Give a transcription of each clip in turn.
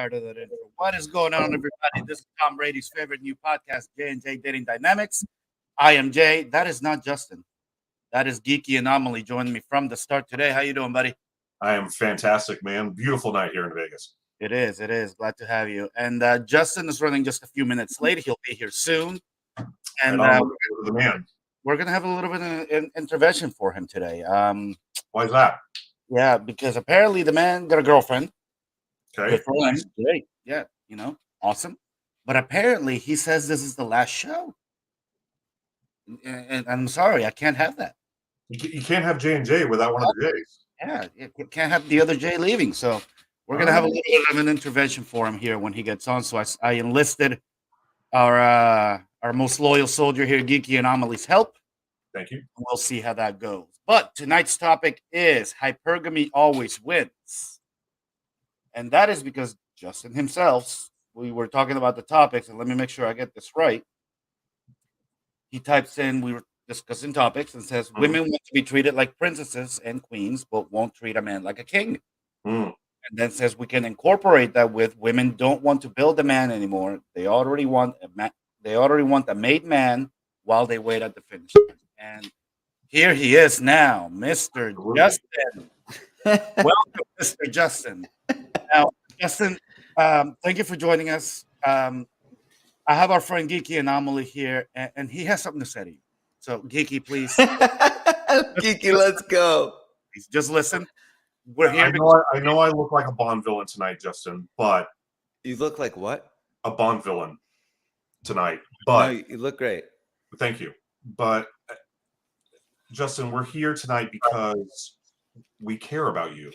tired of that intro. What is going on, everybody? This is Tom Brady's favorite new podcast, J&J Dating Dynamics. I am Jay. That is not Justin. That is Geeky Anomaly joining me from the start today. How you doing, buddy? I am fantastic, man. Beautiful night here in Vegas. It is. It is. Glad to have you. And Justin is running just a few minutes late. He'll be here soon. And the man. We're going to have a little bit of an intervention for him today. Why is that? Yeah, because apparently the man got a girlfriend. Okay. Nice. Great. Yeah, awesome. But apparently he says this is the last show. And I'm sorry, I can't have that. You can't have J&J without one of the J's. Yeah, you can't have the other J leaving. So we're going to have a little bit of an intervention for him here when he gets on. So I enlisted our most loyal soldier here, Geeky Anomaly's help. Thank you. We'll see how that goes. But tonight's topic is hypergamy always wins. And that is because Justin himself, we were talking about the topics, and let me make sure I get this right. He types in, we were discussing topics, and says, women want to be treated like princesses and queens, but won't treat a man like a king. And then says we can incorporate that with women don't want to build a man anymore. They already want a made man while they wait at the finish line. And here he is now, Mr. Justin. Welcome, Mr. Justin. Now, Justin, thank you for joining us. I have our friend Geeky Anomaly here, and he has something to say to you. So, Geeky, please. Geeky, let's go. Please, just listen. We're here. I know I look like a Bond villain tonight, Justin, but... You look like what? A Bond villain tonight. But no, you look great. Thank you. But, Justin, we're here tonight because we care about you.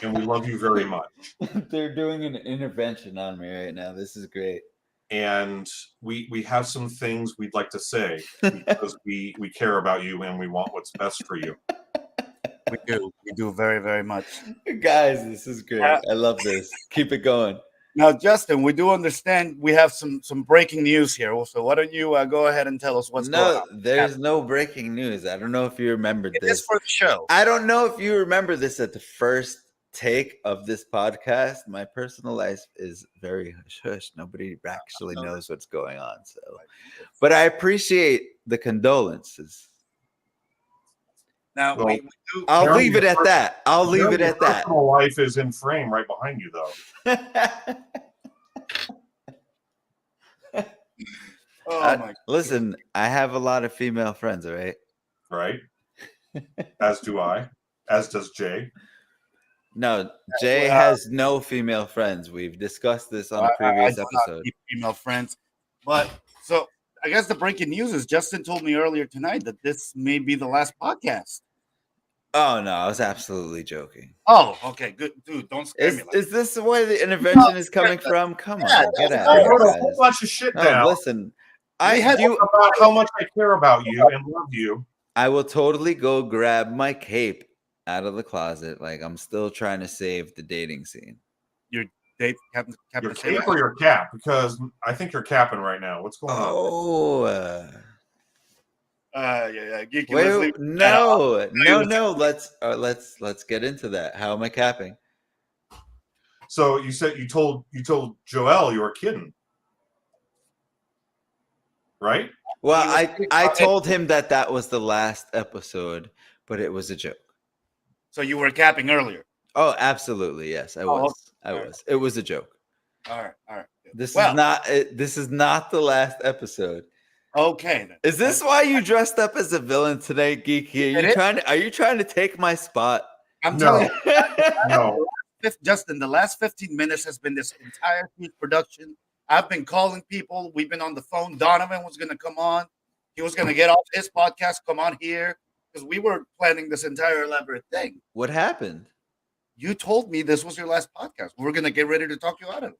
And we love you very much. They're doing an intervention on me right now. This is great. And we have some things we'd like to say because we care about you and we want what's best for you. We do very, very much. Guys, this is great. I love this. Keep it going. Now, Justin, we do understand we have some breaking news here. So why don't you go ahead and tell us what's going on? No, there's no breaking news. I don't know if you remembered this. It is for the show. I don't know if you remember this at the first take of this podcast. My personal life is very hush-hush. Nobody actually knows what's going on. So, but I appreciate the condolences. Now, Well, I'll leave it at that. I'll leave it at that. Personal life is in frame right behind you, though. Listen, I have a lot of female friends, all right? Right. As do I. As does Jay. No, Jay has no female friends. We've discussed this on a previous episode. Female friends. But so I guess the breaking news is Justin told me earlier tonight that this may be the last podcast. Oh, no, I was absolutely joking. Oh, okay, good. Dude, don't scare me. Is this where the intervention is coming from? Come on, get out. I wrote a whole bunch of shit down. Listen, about how much I care about you and love you. I will totally go grab my cape out of the closet. Like, I'm still trying to save the dating scene. Your date, Captain your cape or your cap? Because I think you're capping right now. What's going on? Yeah. Geeky, wait, no. Let's get into that. How am I capping? So you said you told Joel you were kidding, right? Well, I told him that was the last episode, but it was a joke. So you were capping earlier? Oh, absolutely, yes, I was. I was. It was a joke. All right. This is not the last episode. Okay. Then. Is this why you dressed up as a villain today, Geeky? Are you trying to take my spot? I'm telling you. No. Justin, the last 15 minutes has been this entire huge production. I've been calling people. We've been on the phone. Donovan was going to come on. He was going to get off his podcast, come on here, because we were planning this entire elaborate thing. What happened? You told me this was your last podcast. We were going to get ready to talk you out of it.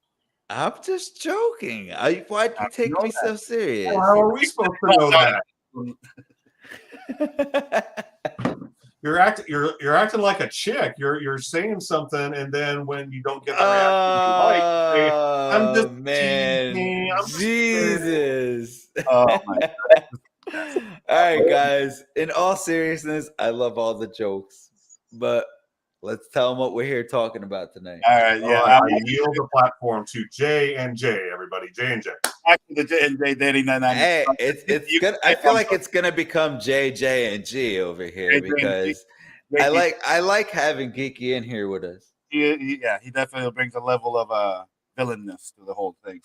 I'm just joking. Why'd you take me so serious? How are we supposed to know that? You're acting like a chick. You're saying something, and then when you don't get the reaction you like, I'm just man, Jesus. Oh my God. All right, guys. In all seriousness, I love all the jokes, but Let's tell them what we're here talking about tonight. All right, yeah. All right, I yield the platform to J and J. Everybody, J and J. Back to the J&J dating dynamic. Hey, it's good. I feel like it's gonna become JJ and G over here JJ and G. because I like having Geeky in here with us. He definitely brings a level of villainness to the whole thing.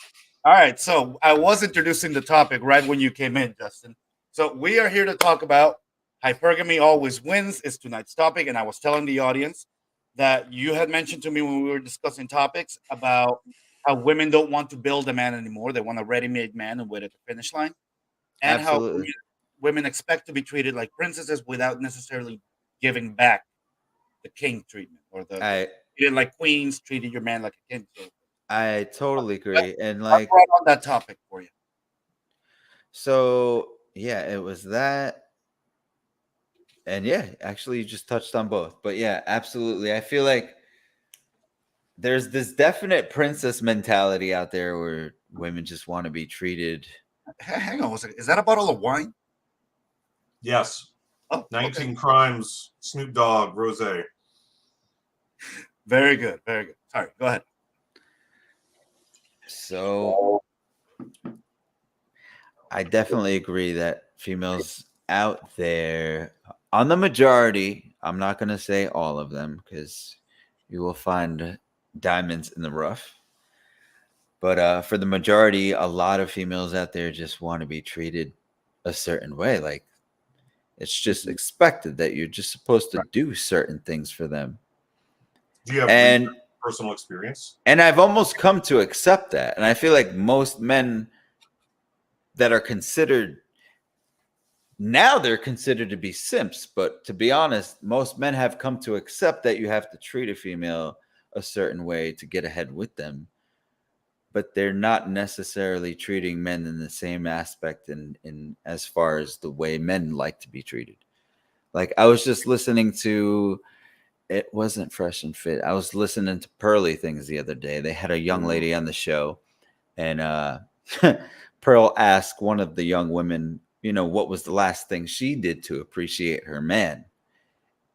All right, so I was introducing the topic right when you came in, Justin. So we are here to talk about hypergamy always wins is tonight's topic, and I was telling the audience that you had mentioned to me when we were discussing topics about how women don't want to build a man anymore; they want a ready-made man and wait at the finish line, and Absolutely. how women expect to be treated like princesses without necessarily giving back the king treatment or the treated like queens, treated your man like a king. So I totally agree. And I like, brought on that topic for you. so yeah, it was that. And yeah, actually, you just touched on both. But yeah, absolutely. I feel like there's this definite princess mentality out there where women just want to be treated. Hang on a second. Is that a bottle of wine? Yes. Oh, 19 okay. Crimes, Snoop Dogg, Rose. Very good. Very good. Sorry, go ahead. So I definitely agree that females out there, on the majority, I'm not going to say all of them because you will find diamonds in the rough. But for the majority, a lot of females out there just want to be treated a certain way. Like it's just expected that you're just supposed to do certain things for them. Do you have And personal experience? And I've almost come to accept that. And I feel like most men that are considered now, they're considered to be simps. But to be honest, most men have come to accept that you have to treat a female a certain way to get ahead with them. But they're not necessarily treating men in the same aspect in as far as the way men like to be treated. Like I was just listening to, it wasn't Fresh and Fit. I was listening to Pearly Things the other day. They had a young lady on the show, and Pearl asked one of the young women, you know, what was the last thing she did to appreciate her man?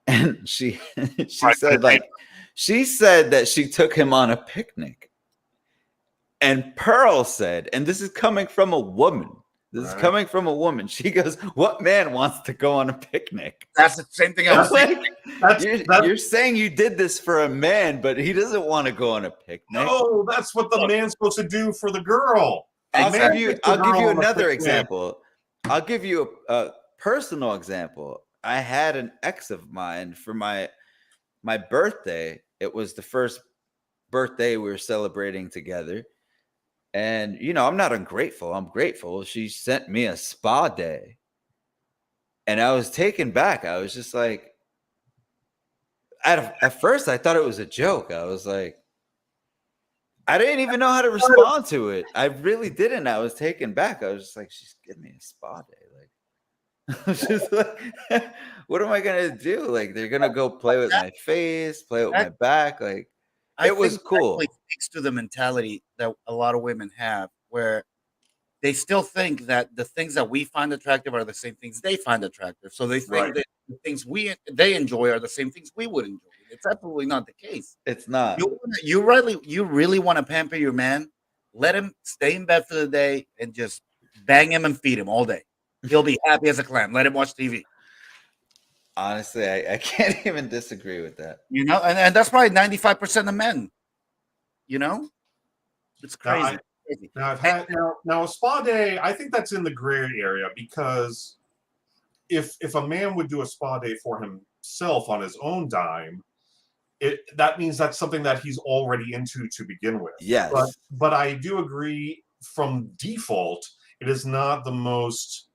And she said that she took him on a picnic. And Pearl said, and this is coming from a woman. This is coming from a woman. She goes, "What man wants to go on a picnic?" That's the same thing I was saying. You're saying you did this for a man, but he doesn't want to go on a picnic. No, that's what the man's supposed to do for the girl. I'll give you another example. I'll give you a personal example. I had an ex of mine for my birthday. It was the first birthday we were celebrating together. And, you know, I'm not ungrateful. I'm grateful. She sent me a spa day. And I was taken back. I was just like, at first, I thought it was a joke. I was like, I didn't even know how to respond to it. I really didn't. I was taken back. I was just like, she's giving me a spa day. Like, I was just like, what am I going to do? Like, they're going to go play with my face, play with my back. Like, it was cool. It speaks to the mentality that a lot of women have, where they still think that the things that we find attractive are the same things they find attractive. So they think that the things they enjoy are the same things we would enjoy. It's absolutely not the case. It's not. You really want to pamper your man? Let him stay in bed for the day and just bang him and feed him all day. He'll be happy as a clam. Let him watch TV. Honestly, I can't even disagree with that. You know, and that's probably 95% of men. You know, it's crazy. Now a spa day, I think that's in the gray area, because if a man would do a spa day for himself on his own dime, that means that's something that he's already into to begin with. Yes. But I do agree, from default, it is not the most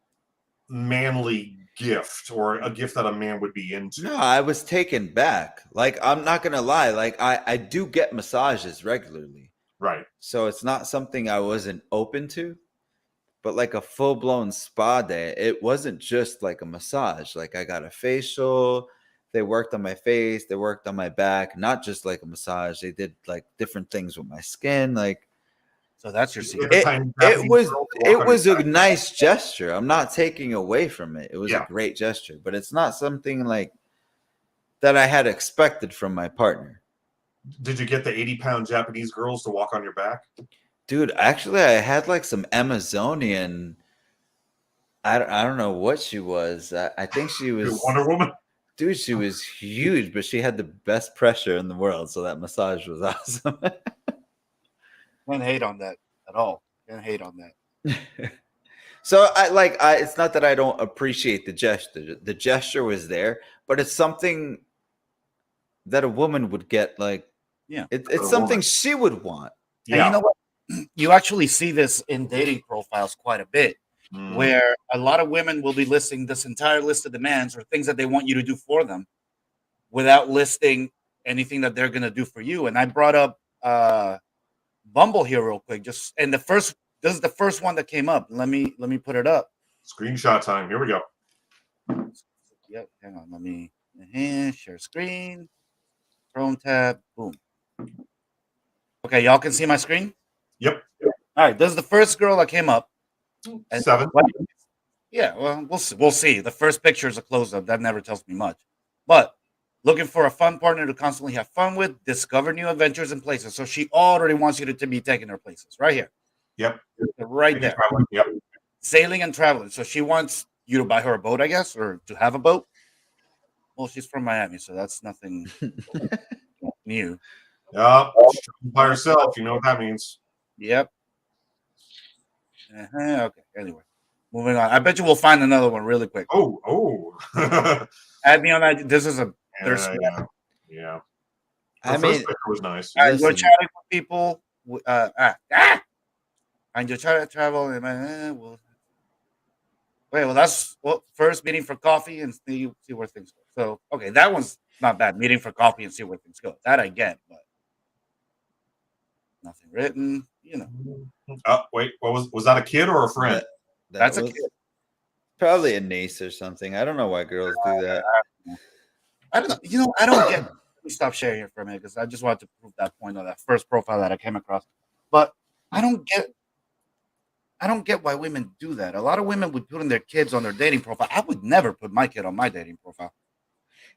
manly gift, or a gift that a man would be into. No, I was taken back. Like, I'm not gonna lie, like I do get massages regularly. Right. So it's not something I wasn't open to, but like a full-blown spa day, it wasn't just like a massage. Like I got a facial, they worked on my face, they worked on my back, not just like a massage. They did like different things with my skin. Like, so that's your secret. It was a nice gesture. I'm not taking away from it. It was a great gesture, but it's not something like that I had expected from my partner. Did you get the 80-pound Japanese girls to walk on your back? Dude, actually, I had like some Amazonian. I don't know what she was. I think she was. Wonder Woman? Dude, she was huge, but she had the best pressure in the world. So that massage was awesome. Can't hate on that at all. Can't hate on that. So it's not that I don't appreciate the gesture. The gesture was there, but it's something that a woman would get. Like, Yeah. it's something she would want. And you know what? You actually see this in dating profiles quite a bit, where a lot of women will be listing this entire list of demands or things that they want you to do for them without listing anything that they're going to do for you. And I brought up Bumble here real quick. This is the first one that came up. Let me put it up. Screenshot time. Here we go. Yep. Hang on. Let me share screen. Chrome tab. Boom. Okay, y'all can see my screen? Yep. All right, this is the first girl that came up. And 7. Yeah, well, we'll see. The first picture is a close-up. That never tells me much. But looking for a fun partner to constantly have fun with, discover new adventures and places. So she already wants you to be taking her places. Right here. Yep. Right there. Yep. Sailing and traveling. So she wants you to buy her a boat, I guess, or to have a boat. Well, she's from Miami, so that's nothing new. Yep. By herself. You know what that means. Yep. Okay. Anyway, moving on. I bet you we'll find another one really quick. Oh. Add me on that. This is a. Yeah. I The first mean, picture was nice. I enjoy chatting with people. I enjoy chatting to travel. Well, that's first meeting for coffee and see where things go. So, okay, that one's not bad. Meeting for coffee and see where things go. That I get, but nothing written. Wait, what was that a kid or a friend? That's a kid. Probably a niece or something. I don't know why girls do that. I don't know. I don't get. Let me stop sharing it for a minute because I just wanted to prove that point on that first profile that I came across. But I don't get why women do that. A lot of women would put in their kids on their dating profile. I would never put my kid on my dating profile.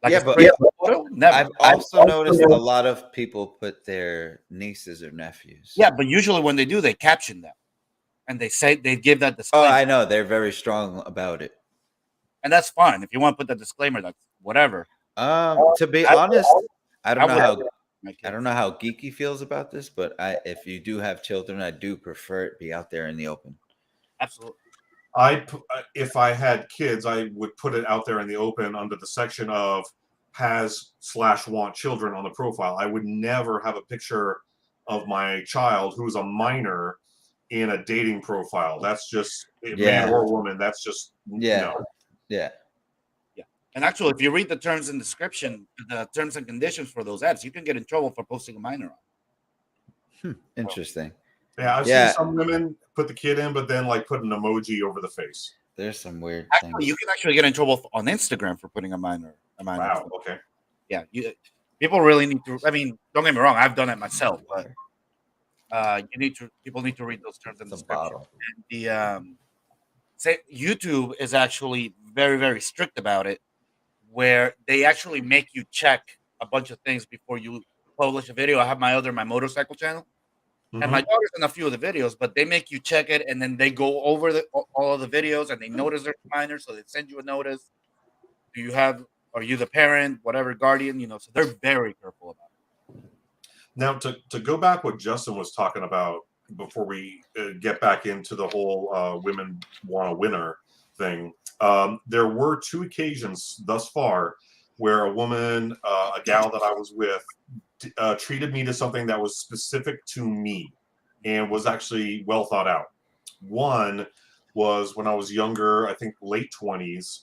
Photo? Never. I've also noticed a lot of people put their nieces or nephews. Yeah, but usually when they do, they caption them, and they give that disclaimer. Oh, I know they're very strong about it, and that's fine. If you want to put that disclaimer, that's whatever. To be honest, I don't know how Geeky feels about this, but if you do have children, I do prefer it be out there in the open. Absolutely. If I had kids, I would put it out there in the open under the section of has/want children on the profile. I would never have a picture of my child who's a minor in a dating profile. That's just man or woman. That's just no. Yeah. And actually, if you read the terms and description, the terms and conditions for those ads, you can get in trouble for posting a minor on. Interesting. Yeah, I've seen some women put the kid in, but then put an emoji over the face. There's some weird things. You can actually get in trouble on Instagram for putting a minor. Wow. Okay. Yeah. People really need to. I mean, don't get me wrong. I've done it myself, but people need to read those terms and descriptions. And YouTube is actually very, very strict about it, where they actually make you check a bunch of things before you publish a video. I have my motorcycle channel. Mm-hmm. And my daughter's in a few of the videos, but they make you check it, and then they go over all of the videos, and they notice they're minors, so they send you a notice. Are you the parent, whatever, guardian, so they're very careful about it. Now, to go back what Justin was talking about before we get back into the whole women want a winner thing, there were 2 occasions thus far where a woman, a gal that I was with, treated me to something that was specific to me and was actually well thought out. One was when I was younger, I think late 20s.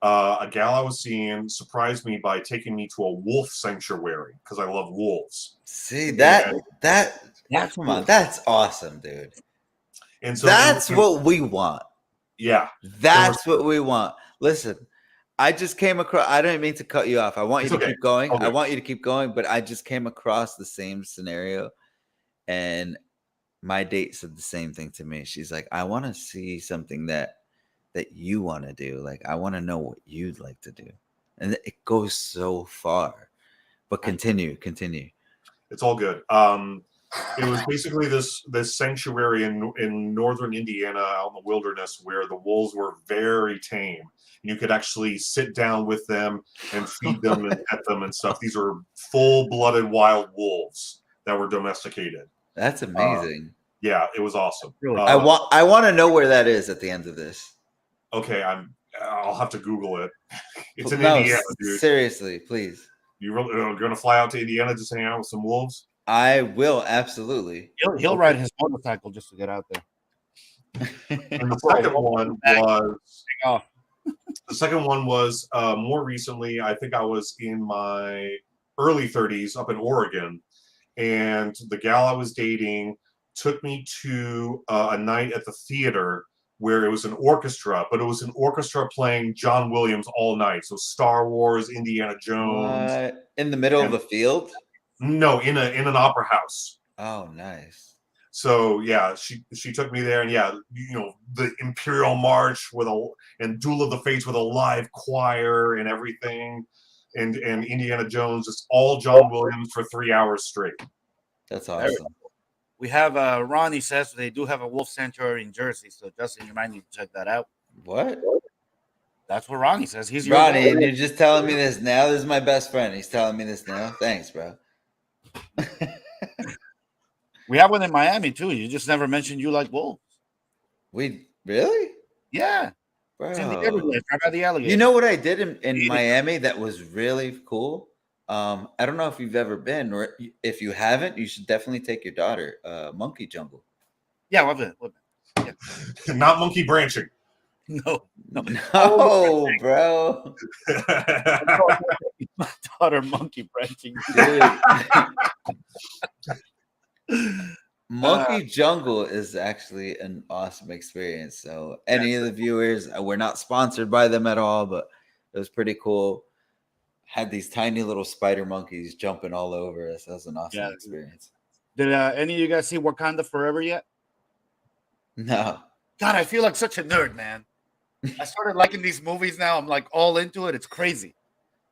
A gal I was seeing surprised me by taking me to a wolf sanctuary because I love wolves. See come on, that's awesome, dude. And so that's what we want. Yeah, that's what we want. Listen, I just came across. I didn't mean to cut you off. I want you to keep going. Okay. I want you to keep going, but I just came across the same scenario, and my date said the same thing to me. She's like, "I want to see something that you want to do. Like, I want to know what you'd like to do." and it goes so far. But continue. It's all good. It was basically this sanctuary in northern Indiana, out in the wilderness, where the wolves were very tame. You could actually sit down with them and feed them and pet them and stuff. These are full-blooded wild wolves that were domesticated. That's amazing. Yeah, it was awesome. Really? I want to know where that is at the end of this. Okay, I'll have to Google it. It's in No, Indiana, dude. seriously, please. You're going to fly out to Indiana just to hang out with some wolves? I will, absolutely. He'll ride his motorcycle just to get out there. And the second one was more recently. I think I was in my early 30s up in Oregon, and the gal I was dating took me to a night at the theater where it was an orchestra, but it was an orchestra playing John Williams all night. So Star Wars, Indiana Jones. In the middle of a field? No, in an opera house. Oh, nice. So yeah, she took me there, and yeah, the Imperial March and Duel of the Fates with a live choir and everything, and Indiana Jones, just all John Williams for 3 hours straight. That's awesome. We have Ronnie says they do have a wolf sanctuary in Jersey, so Justin, you might need to check that out. What? That's what Ronnie says. He's Ronnie, and you're just telling me this now. This is my best friend. He's telling me this now. Thanks, bro. We have one in Miami too. You just never mentioned you like wolves. We really? Yeah, Bro. it's in the Everglades, right by the alligator. You know what I did in Miami that was really cool? I don't know if you've ever been, or if you haven't, you should definitely take your daughter. Monkey Jungle. Yeah, we've been. Yeah. Not monkey branching. No, No, bro. My daughter monkey branching. Monkey Jungle is actually an awesome experience. So any of the viewers, we're not sponsored by them at all, but it was pretty cool. Had these tiny little spider monkeys jumping all over us. That was an awesome experience. Did any of you guys see Wakanda Forever yet? No. God, I feel like such a nerd, man. I started liking these movies now. I'm like all into it. It's crazy.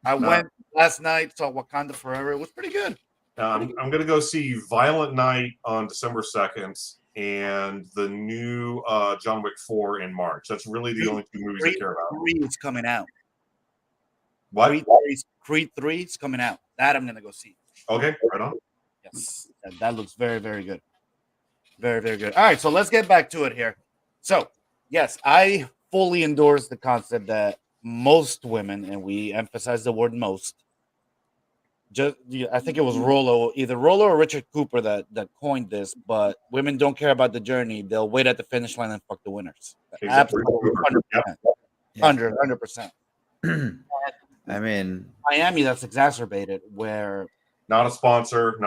I went last night, saw Wakanda Forever. It was pretty good. I'm going to go see Violent Night on December 2nd and the new John Wick 4 in March. That's really the only two movies I care about. Creed 3 is coming out. What? Creed 3 is coming out. That I'm going to go see. Okay, right on. Yes, that looks very, very good. Very, very good. All right, so let's get back to it here. So, yes, I fully endorse the concept that most women, and we emphasize the word most, I think it was either Rollo or Richard Cooper that coined this, but women don't care about the journey. They'll wait at the finish line and fuck the winners. Exactly. Absolutely, 100%. I mean, Miami, that's exacerbated where... Not a sponsor.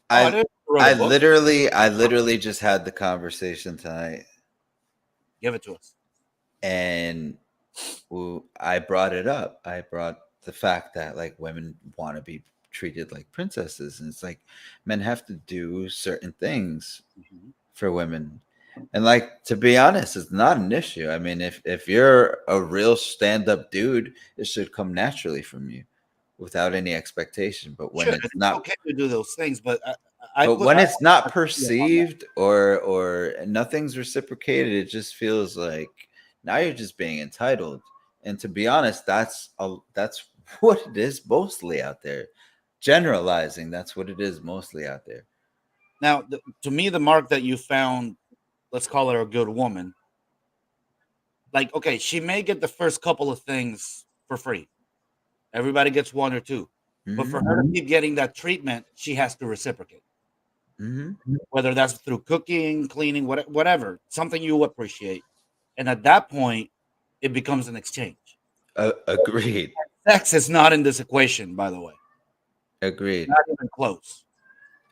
I literally just had the conversation tonight. Give it to us. And I brought it up. I brought the fact that like women want to be treated like princesses, and it's like men have to do certain things for women. And like, to be honest, it's not an issue. I mean, if you're a real stand-up dude, it should come naturally from you without any expectation. But when it's not okay to do those things, but when it's not perceived or nothing's reciprocated, it just feels like now you're just being entitled. And to be honest, that's what it is mostly out there. Generalizing, that's what it is mostly out there. Now, to me, the mark that you found, let's call her a good woman. Like, okay, she may get the first couple of things for free. Everybody gets one or two. But for her to keep getting that treatment, she has to reciprocate. Whether that's through cooking, cleaning, whatever, something you appreciate. And at that point, it becomes an exchange. Agreed. Sex is not in this equation, by the way. Agreed. Not even close.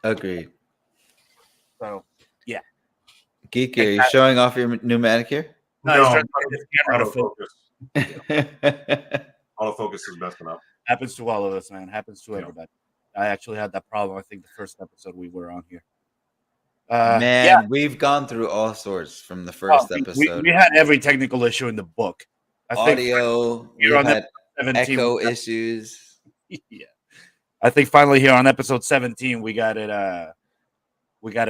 Agreed. So, yeah. Geeky, are you showing off your new manicure? No, he's trying to get his camera to focus. Autofocus is messing up. Happens to all of us, man. Happens to everybody. I actually had that problem. I think the first episode we were on here. Man, we've gone through all sorts from the first episode. We had every technical issue in the book. I think audio. We here on had 17, echo issues. yeah. I think finally here on episode 17 we got it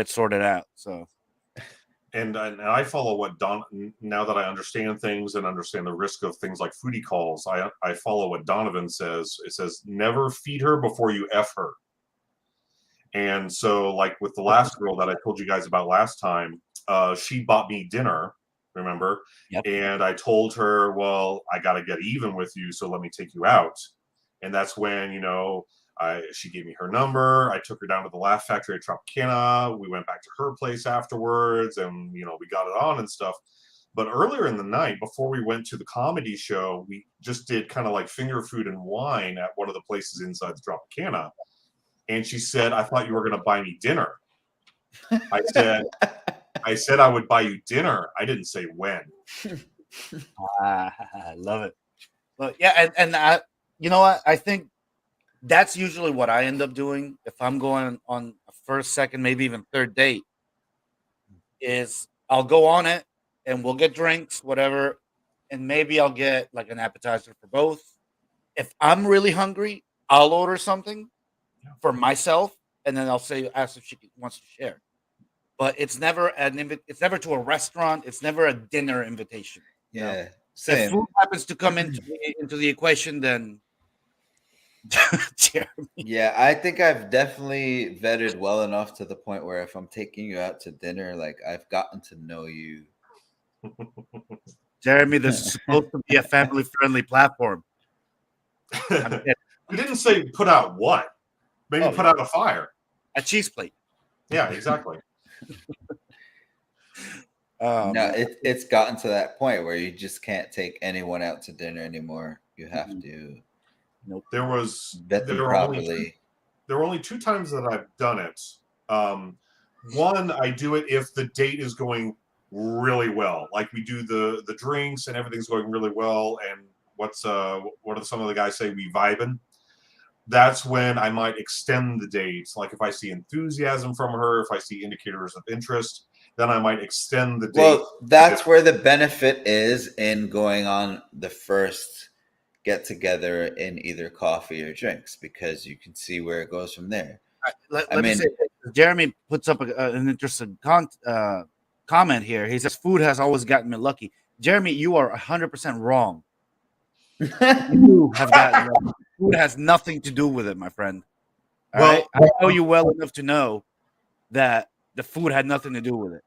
sorted out. So And I follow what Don. Now that I understand things and understand the risk of things like foodie calls, I follow what Donovan says. It says never feed her before you F her. And so, like with the last girl that I told you guys about last time, she bought me dinner, remember? Yep. And I told her, well, I got to get even with you, so let me take you out. And that's when, she gave me her number. I took her down to the Laugh Factory at Tropicana. We went back to her place afterwards, and, we got it on and stuff. But earlier in the night, before we went to the comedy show, we just did kind of like finger food and wine at one of the places inside the Tropicana. And she said, I thought you were going to buy me dinner. I said I would buy you dinner. I didn't say when. I love it. But yeah, and I, you know what? I think that's usually what I end up doing if I'm going on a first, second, maybe even third date. Is I'll go on it and we'll get drinks, whatever, and maybe I'll get like an appetizer for both. If I'm really hungry, I'll order something for myself, and then ask if she wants to share. But it's never it's never to a restaurant. It's never a dinner invitation. Yeah, If same. food happens to come into the equation, then Jeremy. Yeah, I think I've definitely vetted well enough to the point where if I'm taking you out to dinner, like I've gotten to know you. Jeremy, this is supposed to be a family-friendly platform. We didn't say put out what. Maybe put out a fire. A cheese plate. Yeah, exactly. No, it's gotten to that point where you just can't take anyone out to dinner anymore. You have to. Nope. There were only two times that I've done it. One, I do it if the date is going really well. Like we do the drinks and everything's going really well. And what do some of the guys say? We vibing. That's when I might extend the dates. Like if I see enthusiasm from her, if I see indicators of interest, then I might extend the date. Well, that's where the benefit is in going on the first get together in either coffee or drinks, because you can see where it goes from there. Let me say, Jeremy puts up an interesting comment here. He says, food has always gotten me lucky. Jeremy, you are 100% wrong. You have gotten lucky. Food has nothing to do with it, my friend. All right? I know you well enough to know that the food had nothing to do with it.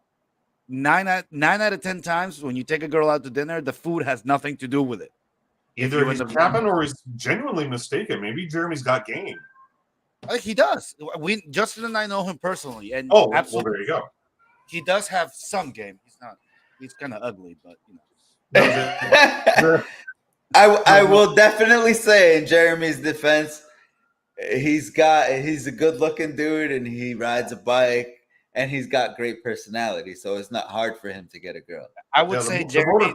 9 out of 10 times when you take a girl out to dinner, the food has nothing to do with it. Either he's capping or he's genuinely mistaken. Maybe Jeremy's got game. He does. Justin and I know him personally, and absolutely. Well, there you go. He does have some game. He's kind of ugly, but I will definitely say in Jeremy's defense, he's a good looking dude and he rides a bike and he's got great personality, so it's not hard for him to get a girl. I would say Jeremy,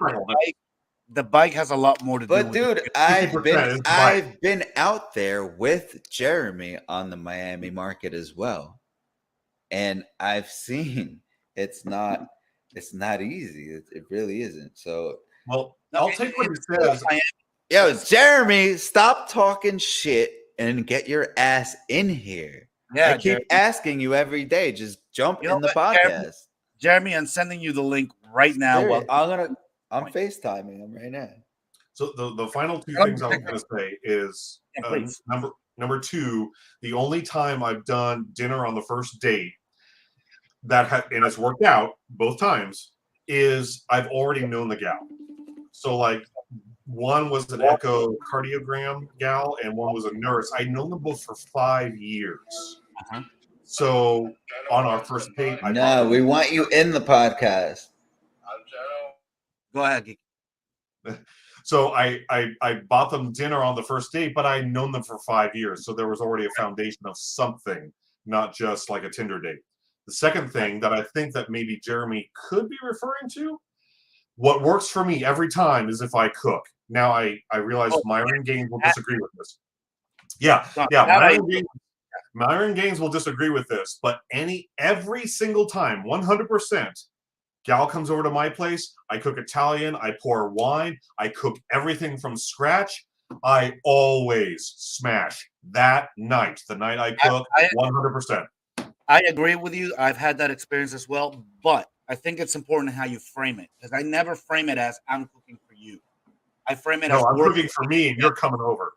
the bike has a lot more to do with it. But dude, I've been out there with Jeremy on the Miami market as well. And I've seen it's not easy. It really isn't. So I'll take what he says. Yo, Jeremy, stop talking shit and get your ass in here. Yeah, I keep asking you every day. Just jump in the podcast. Jeremy, I'm sending you the link right now. I'm FaceTiming him right now. So the final two things I was going to say is number two. The only time I've done dinner on the first date and it's worked out both times is I've already known the gal. So like one was an echocardiogram gal and one was a nurse. I'd known them both for 5 years. Uh-huh. So on our first date, we want you in the podcast. Go ahead, Geek. So I bought them dinner on the first date, but I'd known them for 5 years. So there was already a foundation of something, not just like a Tinder date. The second thing that I think that maybe Jeremy could be referring to, what works for me every time is if I cook. Now I realize Myron Gaines will disagree with this. Yeah. Myron Gaines will disagree with this, but every single time, 100%, gal comes over to my place. I cook Italian. I pour wine. I cook everything from scratch. I always smash that night. The night I cook, 100%. I agree with you. I've had that experience as well, but I think it's important how you frame it because I never frame it as I'm cooking for you. I frame it as No, I'm we're cooking for me, and you're coming over.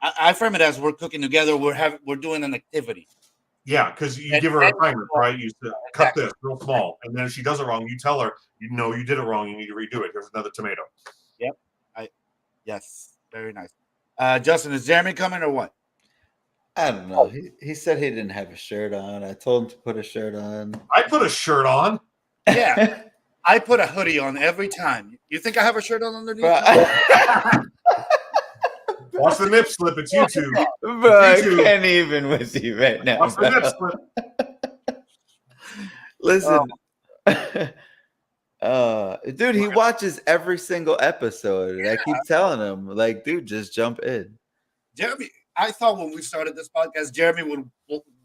I frame it as we're cooking together. We're doing an activity. Yeah, because you give her assignment, right? You say, cut this real small, and then if she does it wrong, you tell her, you know, you did it wrong. You need to redo it. Here's another tomato. Yep. Yes. Very nice. Justin, is Jeremy coming or what? I don't know. He said he didn't have a shirt on. I told him to put a shirt on. I put a shirt on. Yeah. I put a hoodie on every time. You think I have a shirt on underneath? Watch the nip slip. It's YouTube. Bro, I can't even with you right now. Watch the nip slip. Listen. Dude, he watches every single episode, and I keep telling him, like, dude, just jump in. Jeremy, I thought when we started this podcast, Jeremy would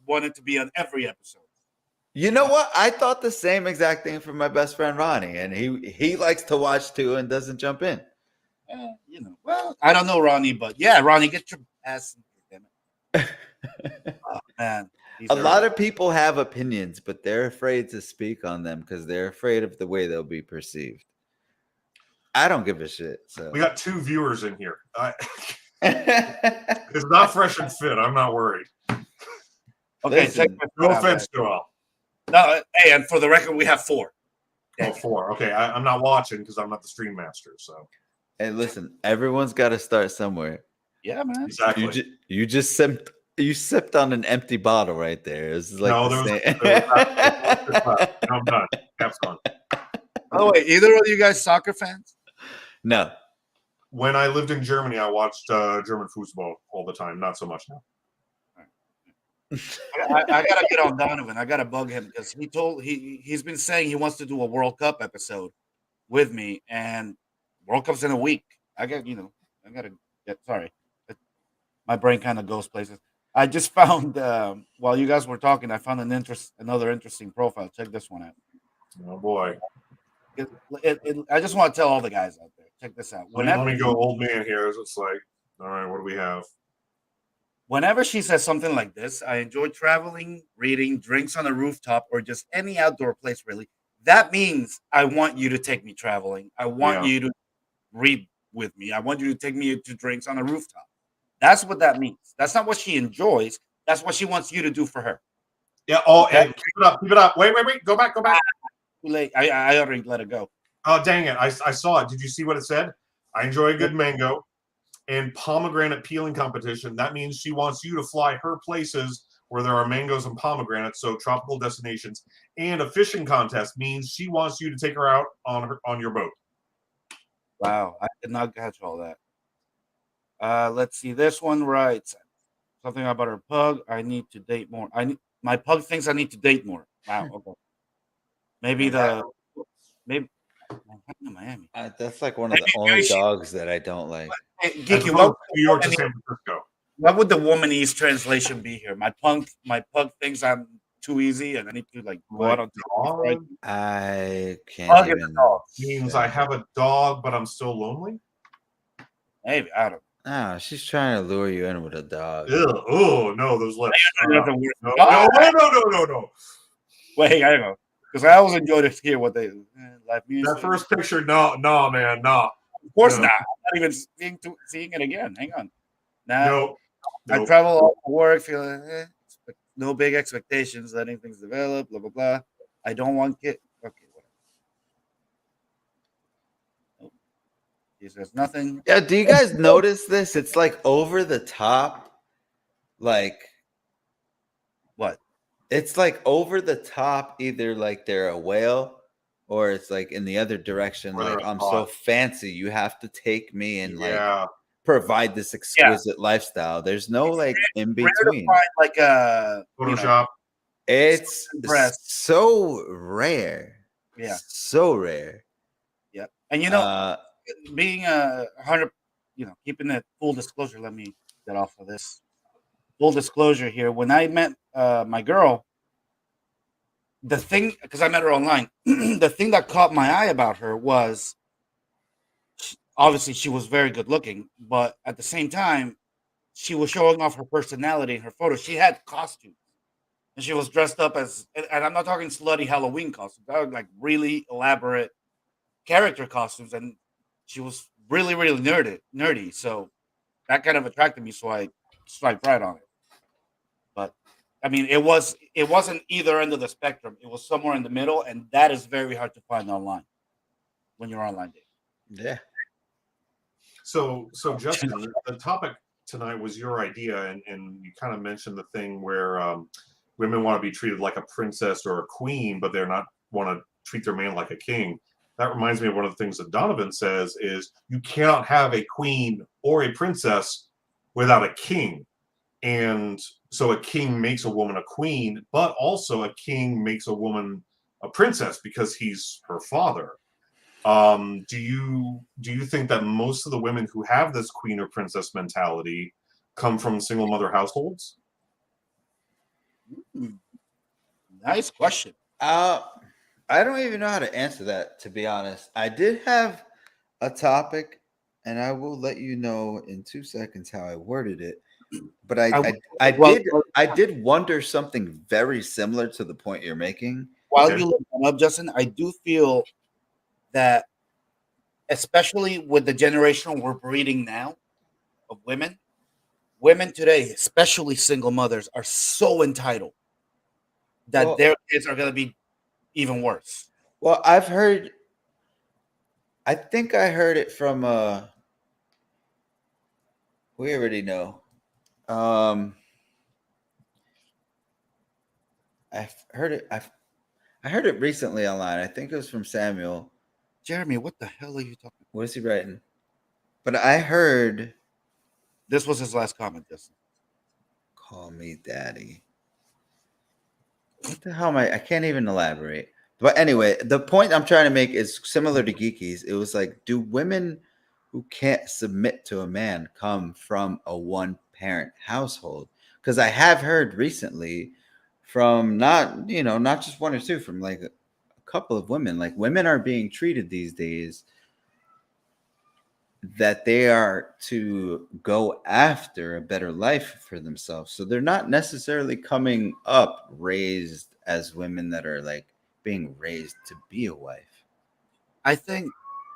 want it to be on every episode. You know what? I thought the same exact thing from my best friend Ronnie, and he likes to watch too and doesn't jump in. You know, well, I don't know Ronnie, but yeah, Ronnie, get your ass. Damn it. Oh, man. A lot of people have opinions, but they're afraid to speak on them because they're afraid of the way they'll be perceived. I don't give a shit. So we got 2 viewers in here. It's not fresh and fit. I'm not worried. Okay, no offense, Joel. No, hey, and for the record, we have 4. Oh, 4. Okay, I'm not watching because I'm not the stream master. So, hey, listen, everyone's got to start somewhere. Yeah, man. Exactly. You just sipped on an empty bottle right there. It's like I'm done. Have fun. Oh wait, either of you guys soccer fans? No. When I lived in Germany, I watched German football all the time. Not so much now. I gotta get on Donovan. I gotta bug him because he's been saying he wants to do a World Cup episode with me, and World Cup's in a week. I gotta get sorry. My brain kind of goes places. I just found while you guys were talking, I found another interesting profile. Check this one out. Oh boy! I just want to tell all the guys out there. Check this out. Let me go old man here. It's like, all right, what do we have? Whenever she says something like this, I enjoy traveling, reading, drinks on a rooftop, or just any outdoor place, really. That means I want you to take me traveling. I want you to read with me. I want you to take me to drinks on a rooftop. That's what that means. That's not what she enjoys. That's what she wants you to do for her. Yeah. Oh, okay? And keep it up. Keep it up. Wait. Go back. Too late. I already let it go. Oh, dang it. I saw it. Did you see what it said? I enjoy a good mango and pomegranate peeling competition. That means she wants you to fly her places where there are mangoes and pomegranates, so tropical destinations. And a fishing contest means she wants you to take her out on your boat. Wow. I did not catch all that. Let's see. This one writes something about her pug. I need to date more. My pug thinks I need to date more. Wow. Okay. Maybe Miami. That's like one of the only dogs that I don't like. Hey, Geeky, New York to San Francisco. What would the womanese translation be here? My pug thinks I'm too easy, and I need to go out on dog. I can't even. Means I have a dog, but I'm still lonely. Maybe I don't. No, she's trying to lure you in with a dog. Ew. Oh no, those lips. No. Wait, I don't know. Because I always enjoy to hear what they live music. That first picture, no, man, no. Of course not. I'm not even seeing it again. Hang on. Nope. I travel all for work, feeling no big expectations, letting things develop, blah blah blah. I don't want kids. Okay, whatever. Nope. He says nothing. Yeah, do you guys notice this? It's like over the top. Like what? It's like over the top, either like they're a whale or it's like in the other direction. Like, I'm so fancy, you have to take me and like provide this exquisite lifestyle. There's no like in between. Like a Photoshop. It's so rare. Yeah. So rare. Yeah. And being 100, keeping that full disclosure, let me get off of this. Full disclosure here. When I met my girl, the thing, because I met her online, the thing that caught my eye about her was obviously she was very good looking, but at the same time, she was showing off her personality in her photos. She had costumes, and she was dressed up as, and I'm not talking slutty Halloween costumes. That was like really elaborate character costumes, and she was really, really nerdy. So that kind of attracted me. So I swiped right on it. But I mean, it wasn't either end of the spectrum. It was somewhere in the middle, and that is very hard to find online when you're online dating. Yeah. So Justin, the topic tonight was your idea, and you kind of mentioned the thing where women want to be treated like a princess or a queen, but they're not want to treat their man like a king. That reminds me of one of the things that Donovan says is you cannot have a queen or a princess without a king. And so a king makes a woman a queen, but also a king makes a woman a princess because he's her father. Do you think that most of the women who have this queen or princess mentality come from single mother households? Nice question. I don't even know how to answer that, to be honest. I did have a topic, and I will let you know in 2 seconds how I worded it. But I did wonder something very similar to the point you're making. While you look that up, Justin, I do feel that, especially with the generation we're breeding now of women today, especially single mothers, are so entitled that their kids are going to be even worse. Well, I think I heard it from we already know. I heard it recently online. I think it was from Samuel. Jeremy, what the hell are you talking about? What is he writing? But I heard this was his last comment, Justin. Call me daddy. What the hell am I can't even elaborate. But anyway, the point I'm trying to make is similar to Geeky's. It was like, do women who can't submit to a man come from a one-parent household? Because I have heard recently from not just one or two, from like a couple of women. Like, women are being treated these days that they are to go after a better life for themselves. So they're not necessarily coming up raised as women that are like being raised to be a wife. I think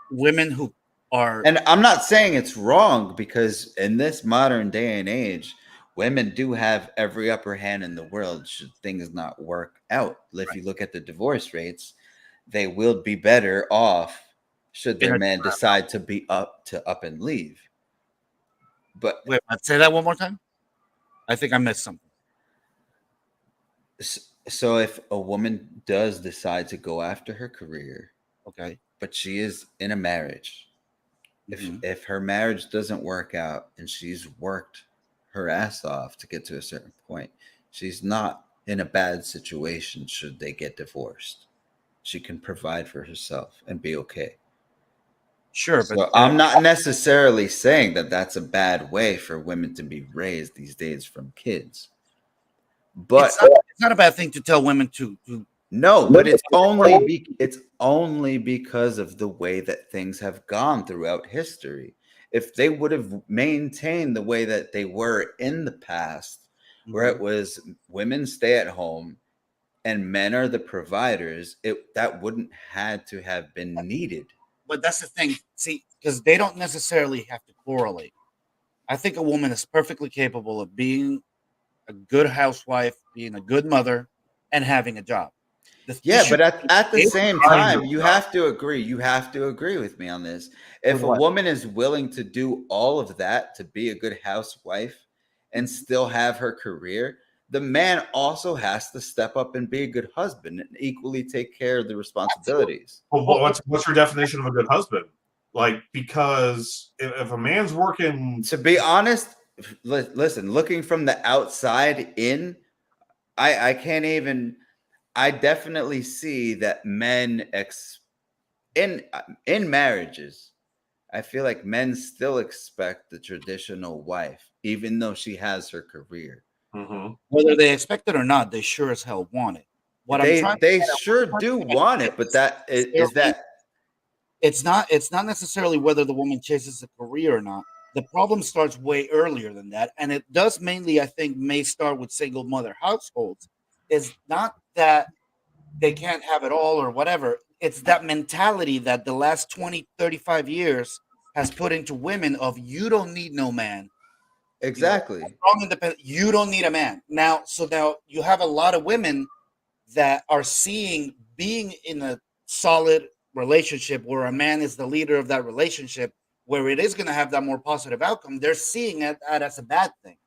women who are, and I'm not saying it's wrong, because in this modern day and age, women do have every upper hand in the world should things not work out. If you look at the divorce rates, they will be better off should their man decide to be up and leave. But wait, let's say that one more time. I think I missed something. So if a woman does decide to go after her career, okay, but she is in a marriage, if her marriage doesn't work out and she's worked her ass off to get to a certain point, she's not in a bad situation should they get divorced. She can provide for herself and be okay. Sure, so but I'm not necessarily saying that that's a bad way for women to be raised these days from kids. But it's not a bad thing to tell women to no, but it's only because of the way that things have gone throughout history. If they would have maintained the way that they were in the past, where it was women stay at home and men are the providers, that wouldn't had to have been needed. But that's the thing, see, because they don't necessarily have to correlate. I think a woman is perfectly capable of being a good housewife, being a good mother, and having a job. But at the same time, you have to agree. You have to agree with me on this. If a woman is willing to do all of that to be a good housewife and still have her career, the man also has to step up and be a good husband and equally take care of the responsibilities. Well, what's your definition of a good husband? Like, because if a man's working, to be honest, listen, looking from the outside in, I can't even. I definitely see that men in marriages, I feel like men still expect the traditional wife, even though she has her career. Whether they expect it or not, they sure as hell want it. What I'm trying They to sure do want it, but that is that it's not necessarily whether the woman chases a career or not. The problem starts way earlier than that, and it does mainly, I think, may start with single mother households. Is not that they can't have it all or whatever. It's that mentality that the last 20, 35 years has put into women of you don't need no man. exactly. Strong independent, you don't need a man. Now you have a lot of women that are seeing being in a solid relationship where a man is the leader of that relationship, where it is going to have that more positive outcome. They're seeing it as a bad thing.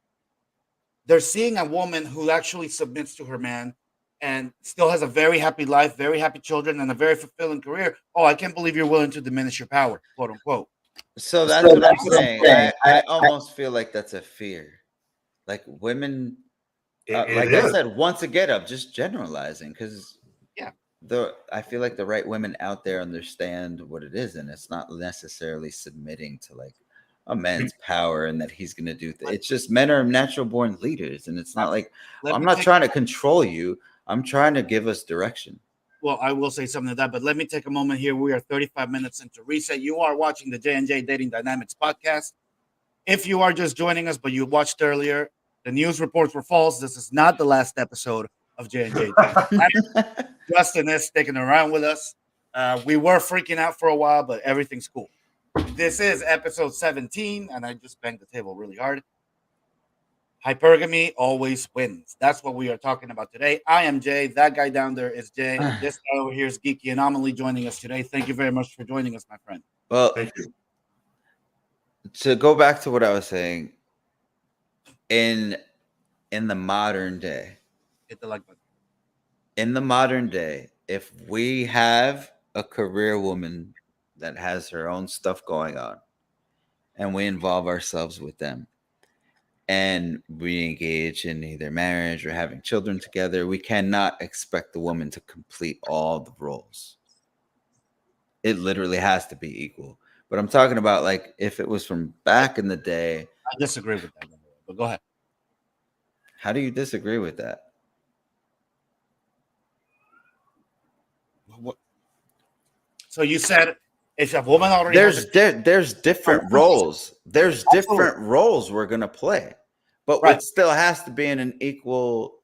They're seeing a woman who actually submits to her man and still has a very happy life, very happy children, and a very fulfilling career. Oh, I can't believe you're willing to diminish your power, quote unquote. So that's what I'm saying. I almost feel like that's a fear. Like women, It like I is. said, once again, I'm just generalizing because Yeah. I feel like the right women out there understand what it is, and it's not necessarily submitting to like a man's power and that he's going to do. It's just men are natural born leaders, and it's not like I'm not trying to control you. I'm trying to give us direction. Well, I will say something to that, but let me take a moment here. We are 35 minutes into reset. You are watching the J&J Dating Dynamics podcast. If you are just joining us, but you watched earlier, the news reports were false. This is not the last episode of J&J. Justin is sticking around with us. We were freaking out for a while, but everything's cool. This is episode 17, and I just banged the table really hard. Hypergamy always wins. That's what we are talking about today. I am Jay. That guy down there is Jay. This guy over here is Geeky Anomaly joining us today. Thank you very much for joining us, my friend. Well, Thank you. To go back to what I was saying, in the modern day, Hit the like button. in the modern day, if we have a career woman that has her own stuff going on, and we involve ourselves with them, and we engage in either marriage or having children together, we cannot expect the woman to complete all the roles. It literally has to be equal. But I'm talking about like if it was from back in the day. I disagree with that, but go ahead. How do you disagree with that? What? So you said if a woman already there's different roles. There's different roles we're gonna play, but Right. it still has to be in an equal.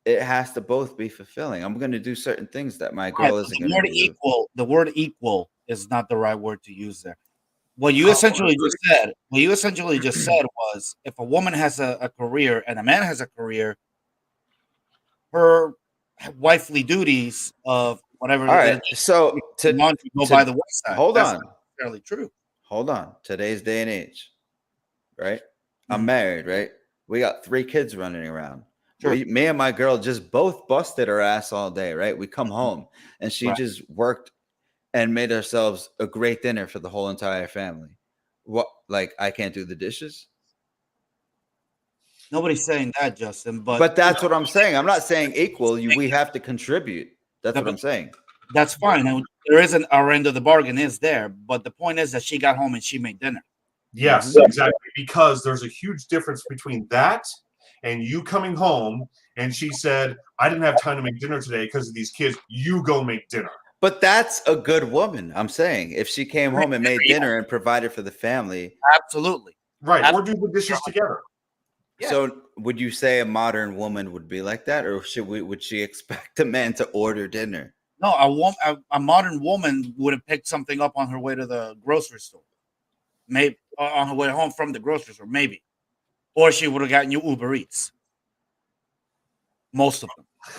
It has to both be fulfilling. I'm gonna do certain things that my girl isn't gonna do. The word equal is not the right word to use there. What you essentially just said was if a woman has a career and a man has a career, her wifely duties of whatever. All right, so go by the wayside. Hold That's on, not necessarily true. Hold on. Today's day and age, right? I'm Mhm. married, right? We got 3 kids running around. Sure. Me and my girl just both busted her ass all day, right? We come home and she Right. just worked and made ourselves a great dinner for the whole entire family. What, like I can't do the dishes? Nobody's saying that, Justin. But that's what I'm saying. I'm not saying equal. We have to contribute. That's what I'm saying. That's fine. And there isn't our end of the bargain is there, but the point is that she got home and she made dinner. Yes, exactly. Because there's a huge difference between that and you coming home and she said, I didn't have time to make dinner today because of these kids. You go make dinner. But that's a good woman. I'm saying if she came home and made dinner and provided for the family. Absolutely. Right. Or do the dishes together. Yeah. So would you say a modern woman would be like that? Or would she expect a man to order dinner? No, a modern woman would have picked something up on her way to the grocery store. Maybe on her way home from the grocery store, maybe. Or she would have gotten you Uber Eats. Most of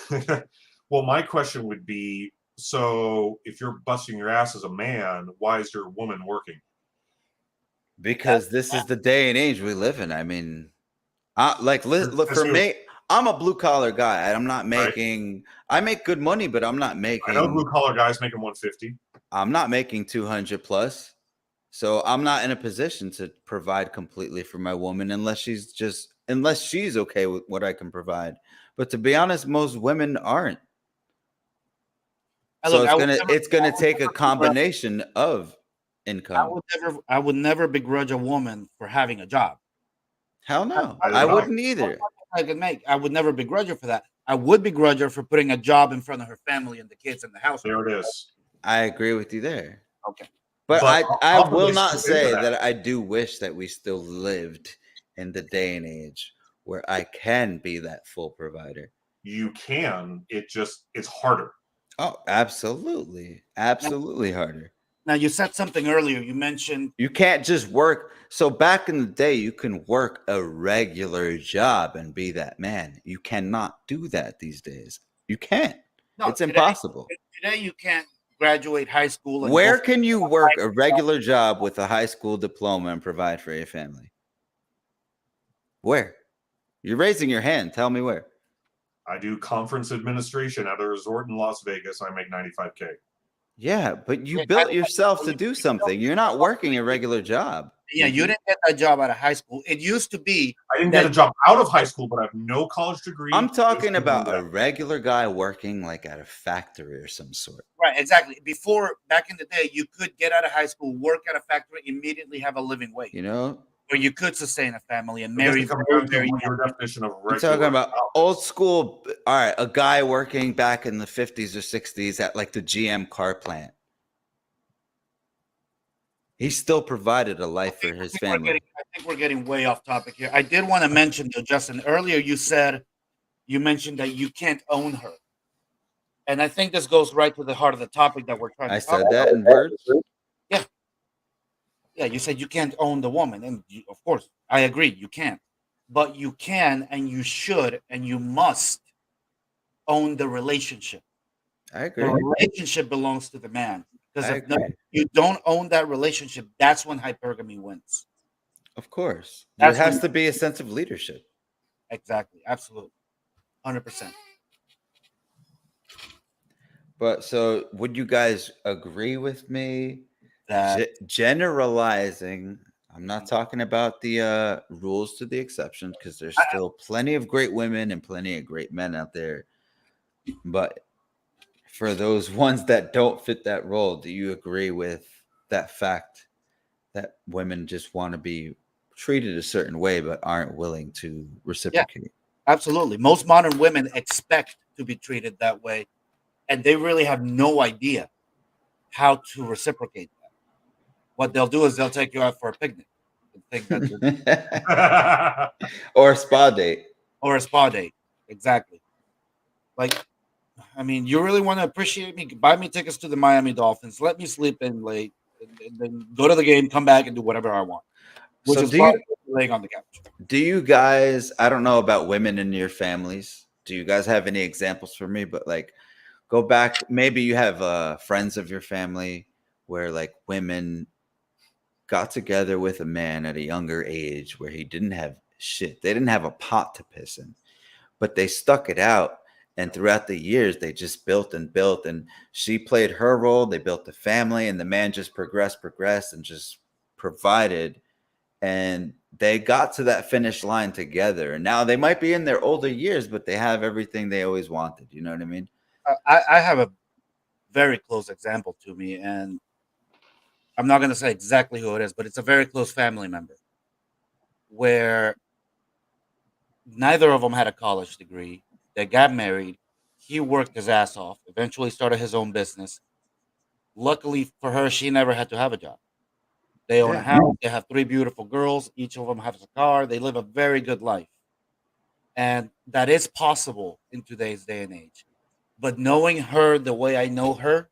them. Well, my question would be, so if you're busting your ass as a man, why is your woman working? Because this is the day and age we live in. I mean, look for me. I'm a blue collar guy. I'm not making. I make good money, but I'm not making. I know blue collar guys making 150. I'm not making 200 plus, so I'm not in a position to provide completely for my woman unless she's okay with what I can provide. But to be honest, most women aren't. So it's gonna take a combination of income. I would never begrudge a woman for having a job. Hell no, I wouldn't either. I would never begrudge her for that. I would begrudge her for putting a job in front of her family and the kids and the house. There it is. I agree with you there. Okay. But But I I'll will really not slip into say that. that I do wish that we still lived in the day and age where I can be that full provider. You can. It's harder. Oh, absolutely. Absolutely harder. Now, you said something earlier. You mentioned You can't just work. So back in the day, you can work a regular job and be that man. You cannot do that these days. You can't. no. It's impossible. Today, you can't graduate high school. And Where go can you work a regular job with a high school diploma and provide for your family? Where? You're raising your hand. Tell me where. I do conference administration at a resort in Las Vegas. I make $95K. Yeah, but you Yeah, built yourself to do something. You're not working a regular job. Yeah, you didn't get that job out of high school. It used to be. I didn't get a job out of high school, but I have no college degree. I'm talking about a regular guy working like at a factory or some sort. Right, exactly. Before, back in the day, you could get out of high school, work at a factory, immediately have a living wage. You know? Or you could sustain a family and I guess marry it comes very, down to very what young. your definition of regular. I'm talking about old school. All right, a guy working back in the 50s or 60s at like the GM car plant. He still provided a life for his family. I think we're getting way off topic here. I did want to mention, though, Justin, earlier you mentioned that you can't own her. And I think this goes right to the heart of the topic that we're trying to talk I said about. that in words. Yeah, you said you can't own the woman. And of course, I agree, you can't. But you can and you should and you must own the relationship. I agree. The relationship belongs to the man. Because I if agree. you don't own that relationship, that's when hypergamy wins. Of course. That's There has when- to be a sense of leadership. Exactly. Absolutely. 100%. But so would you guys agree with me? That Generalizing, I'm not talking about the rules to the exception because there's still plenty of great women and plenty of great men out there. But for those ones that don't fit that role, do you agree with that fact that women just want to be treated a certain way but aren't willing to reciprocate? absolutely. Most modern women expect to be treated that way, and they really have no idea how to reciprocate that. What they'll do is they'll take you out for a picnic and think that Or a spa date. or a spa date. Exactly. Like, I mean, you really want to appreciate me? Buy me tickets to the Miami Dolphins. Let me sleep in late, and then go to the game, come back, and do whatever I want. Which So is do why you I'm laying on the couch. do you guys, I don't know about women in your families. Do you guys have any examples for me? But like go back, maybe you have friends of your family where like women got together with a man at a younger age where he didn't have shit. They didn't have a pot to piss in, but they stuck it out. And throughout the years, they just built and built. And she played her role. They built the family, and the man just progressed, and just provided. And they got to that finish line together. And now they might be in their older years, but they have everything they always wanted. You know what I mean? I have a very close example to me, and I'm not going to say exactly who it is, but it's a very close family member where neither of them had a college degree. They got married. He worked his ass off, eventually started his own business. Luckily for her, she never had to have a job. They own a Yeah. house. They have 3 beautiful girls. Each of them has a car. They live a very good life. And that is possible in today's day and age. But knowing her the way I know her,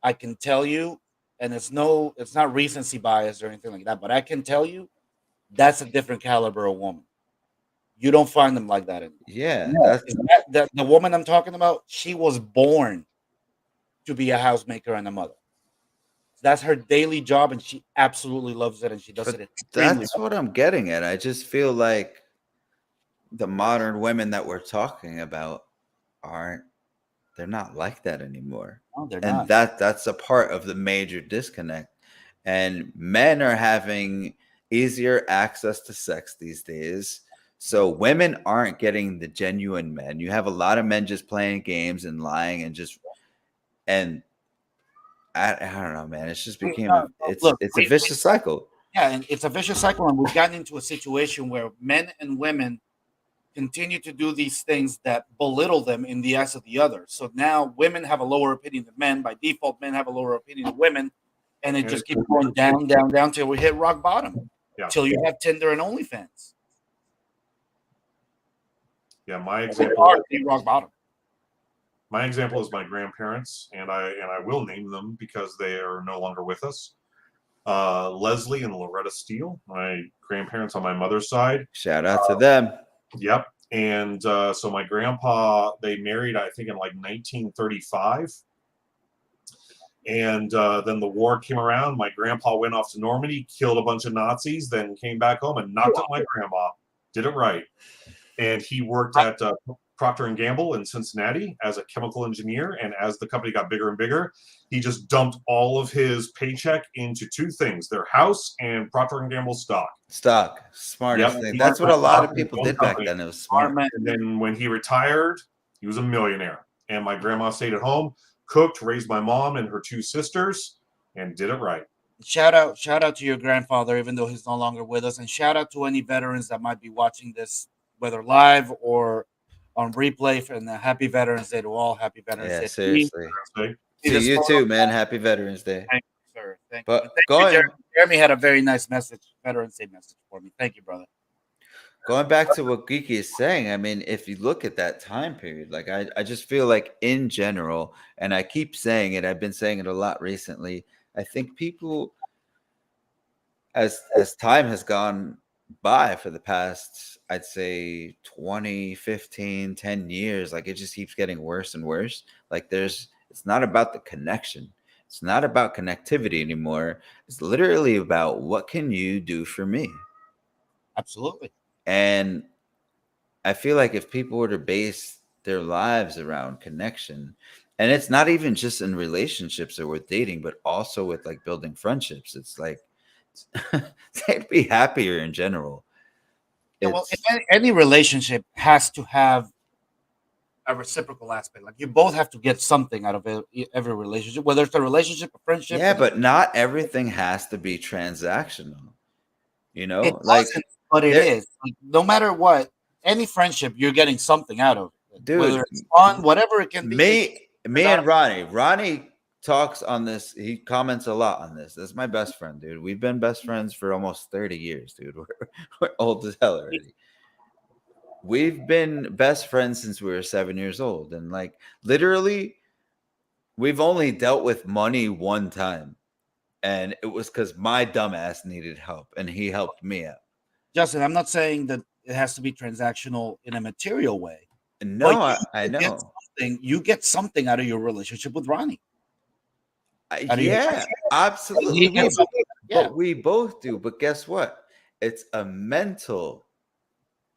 I can tell you, and it's not recency bias or anything like that, but I can tell you that's a different caliber of woman. You don't find them like that anymore. Yeah. The woman I'm talking about, she was born to be a housemaker and a mother. That's her daily job, and she absolutely loves it, and she does But it extremely that's well. what I'm getting at. I just feel like the modern women that we're talking about they're not like that anymore. No, they're And not. that's a part of the major disconnect. And men are having easier access to sex these days. So women aren't getting the genuine men. You have a lot of men just playing games and lying and I don't know, man. It's just became it's a vicious cycle. Yeah, and it's a vicious cycle, and we've gotten into a situation where men and women continue to do these things that belittle them in the eyes of the other. So now women have a lower opinion of men. By default, men have a lower opinion of women. And it just keeps going down, down, down till we hit rock bottom. Yeah. Till you have Tinder and OnlyFans. Yeah, my It's example. hard to hit rock bottom. My example is my grandparents, and I will name them because they are no longer with us. Leslie and Loretta Steele, my grandparents on my mother's side. Shout out to them. Yep. And so my grandpa, they married, I think, in like 1935. And then the war came around. My grandpa went off to Normandy, killed a bunch of Nazis, then came back home and knocked up my grandma. Did it right. And he worked at Procter & Gamble in Cincinnati as a chemical engineer. And as the company got bigger and bigger, he just dumped all of his paycheck into two things, their house and Procter & Gamble stock. Smartest thing. That's what a lot of people did back then. It was smart. And then when he retired, he was a millionaire. And my grandma stayed at home, cooked, raised my mom and her two sisters, and did it right. Shout out to your grandfather, even though he's no longer with us. And shout out to any veterans that might be watching this, whether live or on replay. And happy Veterans Day to all. Happy Veterans Day. Seriously. To you too, man. Happy Veterans Day. Thank you, sir. Thank you. Thank you, Jeremy had a very nice message, Veterans Day message for me. Thank you, brother. Going back to what Geeky is saying, I mean, if you look at that time period, like I just feel like in general, and I keep saying it, I've been saying it a lot recently, I think people, as time has gone by for the past, I'd say 20, 15, 10 years, like it just keeps getting worse and worse. Like it's not about the connection. It's not about connectivity anymore. It's literally about what can you do for me? Absolutely. And I feel like if people were to base their lives around connection, and it's not even just in relationships or with dating, but also with like building friendships, it's like they'd be happier in general. Yeah, well, any relationship has to have a reciprocal aspect. Like you both have to get something out of every relationship, whether it's a relationship, a friendship. Yeah, but not everything has to be transactional. You know, it doesn't, but it is. Like, no matter what, any friendship, you're getting something out of it. Dude, whether it's fun, whatever it can be. Me and Ronnie talks on this. He comments a lot on this. That's my best friend, dude. We've been best friends for almost 30 years, dude. We're old as hell already. We've been best friends since we were 7 years old. And like literally, we've only dealt with money one time. And it was because my dumbass needed help and he helped me out. Justin, I'm not saying that it has to be transactional in a material way. No, I know. You get something out of your relationship with Ronnie. Yeah, absolutely. But we both do. But guess what? It's a mental,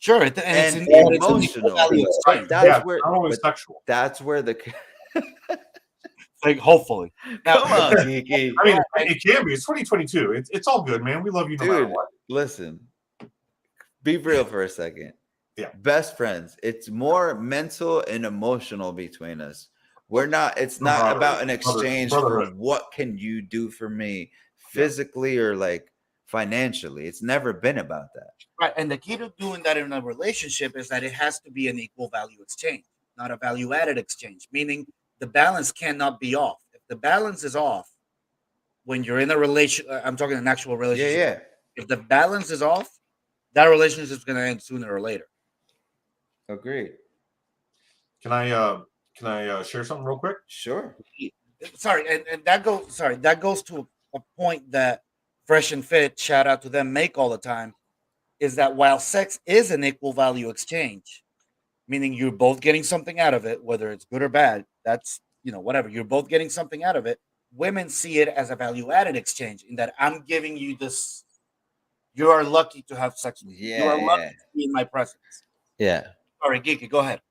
and it's emotional. That's where the like hopefully. Now, come on, Geeky. I mean, it can be. It's 2022. It's all good, man. We love you no matter what. Listen, be real for a second. Yeah. Best friends. It's more mental and emotional between us. It's not about an exchange for what can you do for me physically or like financially. It's never been about that. Right. And the key to doing that in a relationship is that it has to be an equal value exchange, not a value added exchange, meaning the balance cannot be off. If the balance is off when you're in a relation, I'm talking an actual relationship. Yeah. If the balance is off, that relationship is going to end sooner or later. Agreed. Can I share something real quick? Sure. Sorry, and that goes to a point that Fresh and Fit, shout out to them, make all the time, is that while sex is an equal value exchange, meaning you're both getting something out of it, whether it's good or bad, that's whatever, you're both getting something out of it. Women see it as a value added exchange in that I'm giving you this. You are lucky to have sex with me. You are lucky to be in my presence. Yeah. Sorry, Geeky, go ahead.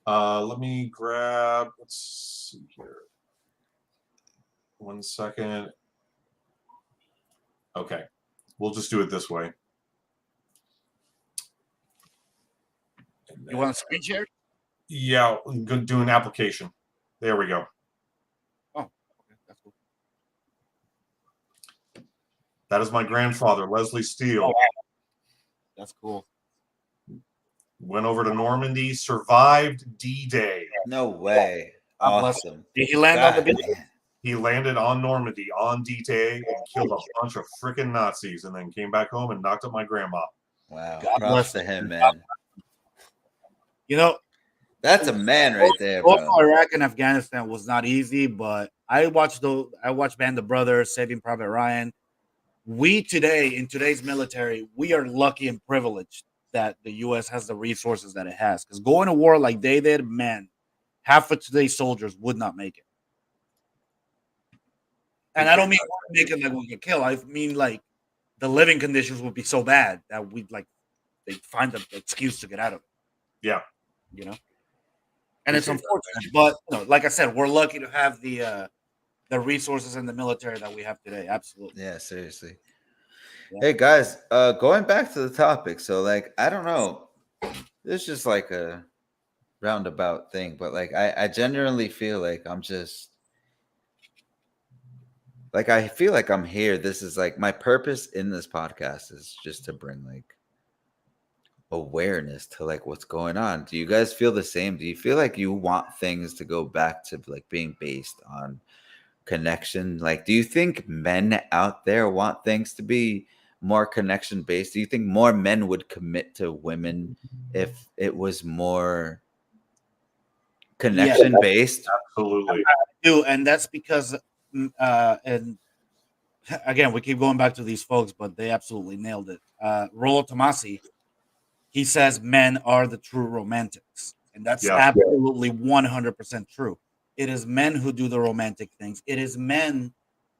Let me grab, let's see here. 1 second. Okay. We'll just do it this way. You want a screen share? Yeah, I'm going to do an application. There we go. Oh, okay. That's cool. That is my grandfather, Leslie Steele. Oh, wow. That's cool. went over to Normandy, survived D-Day. No way. God bless Awesome. Did he land on the God, beach? man. He landed on Normandy on D-Day and killed a bunch of freaking Nazis, and then came back home and knocked up my grandma. Wow. God Props bless to him. him, man. You know, That's a man right there, both bro. Iraq and Afghanistan was not easy, but I watched Band of Brothers, Saving Private Ryan. We today, in today's military, we are lucky and privileged that the U.S. has the resources that it has. Because going to war like they did, man, half of today's soldiers would not make it. And I don't mean make it like we get killed. I mean like the living conditions would be so bad that they'd find an excuse to get out of it. Yeah. You know? And it's unfortunate, but like I said, we're lucky to have the resources in the military that we have today. Absolutely. Yeah, seriously. Yeah. Hey guys, going back to the topic. So like, I don't know. It's just like a roundabout thing, but like I genuinely feel like I'm just like I feel like I'm here. This is like my purpose in this podcast is just to bring like awareness to like what's going on. Do you guys feel the same? Do you feel like you want things to go back to like being based on connection? Like, do you think men out there want things to be more connection based? Do you think more men would commit to women if it was more connection based? Absolutely. I do, and that's because and again, we keep going back to these folks, but they absolutely nailed it. Rollo Tomasi, he says men are the true romantics, and that's absolutely 100% true. It is men who do the romantic things. It is men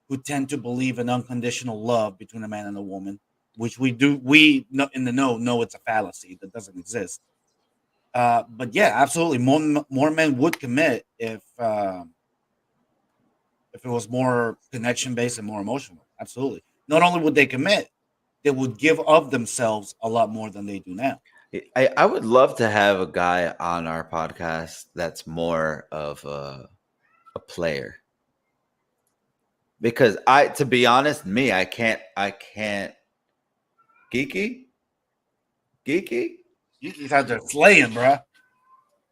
who tend to believe in unconditional love between a man and a woman, which we do. We in the know it's a fallacy that doesn't exist. But yeah, absolutely, more men would commit if it was more connection based and more emotional. Absolutely. Not only would they commit, they would give of themselves a lot more than they do now. I would love to have a guy on our podcast that's more of a player. Because to be honest, I can't geeky. He's out there slaying, bro.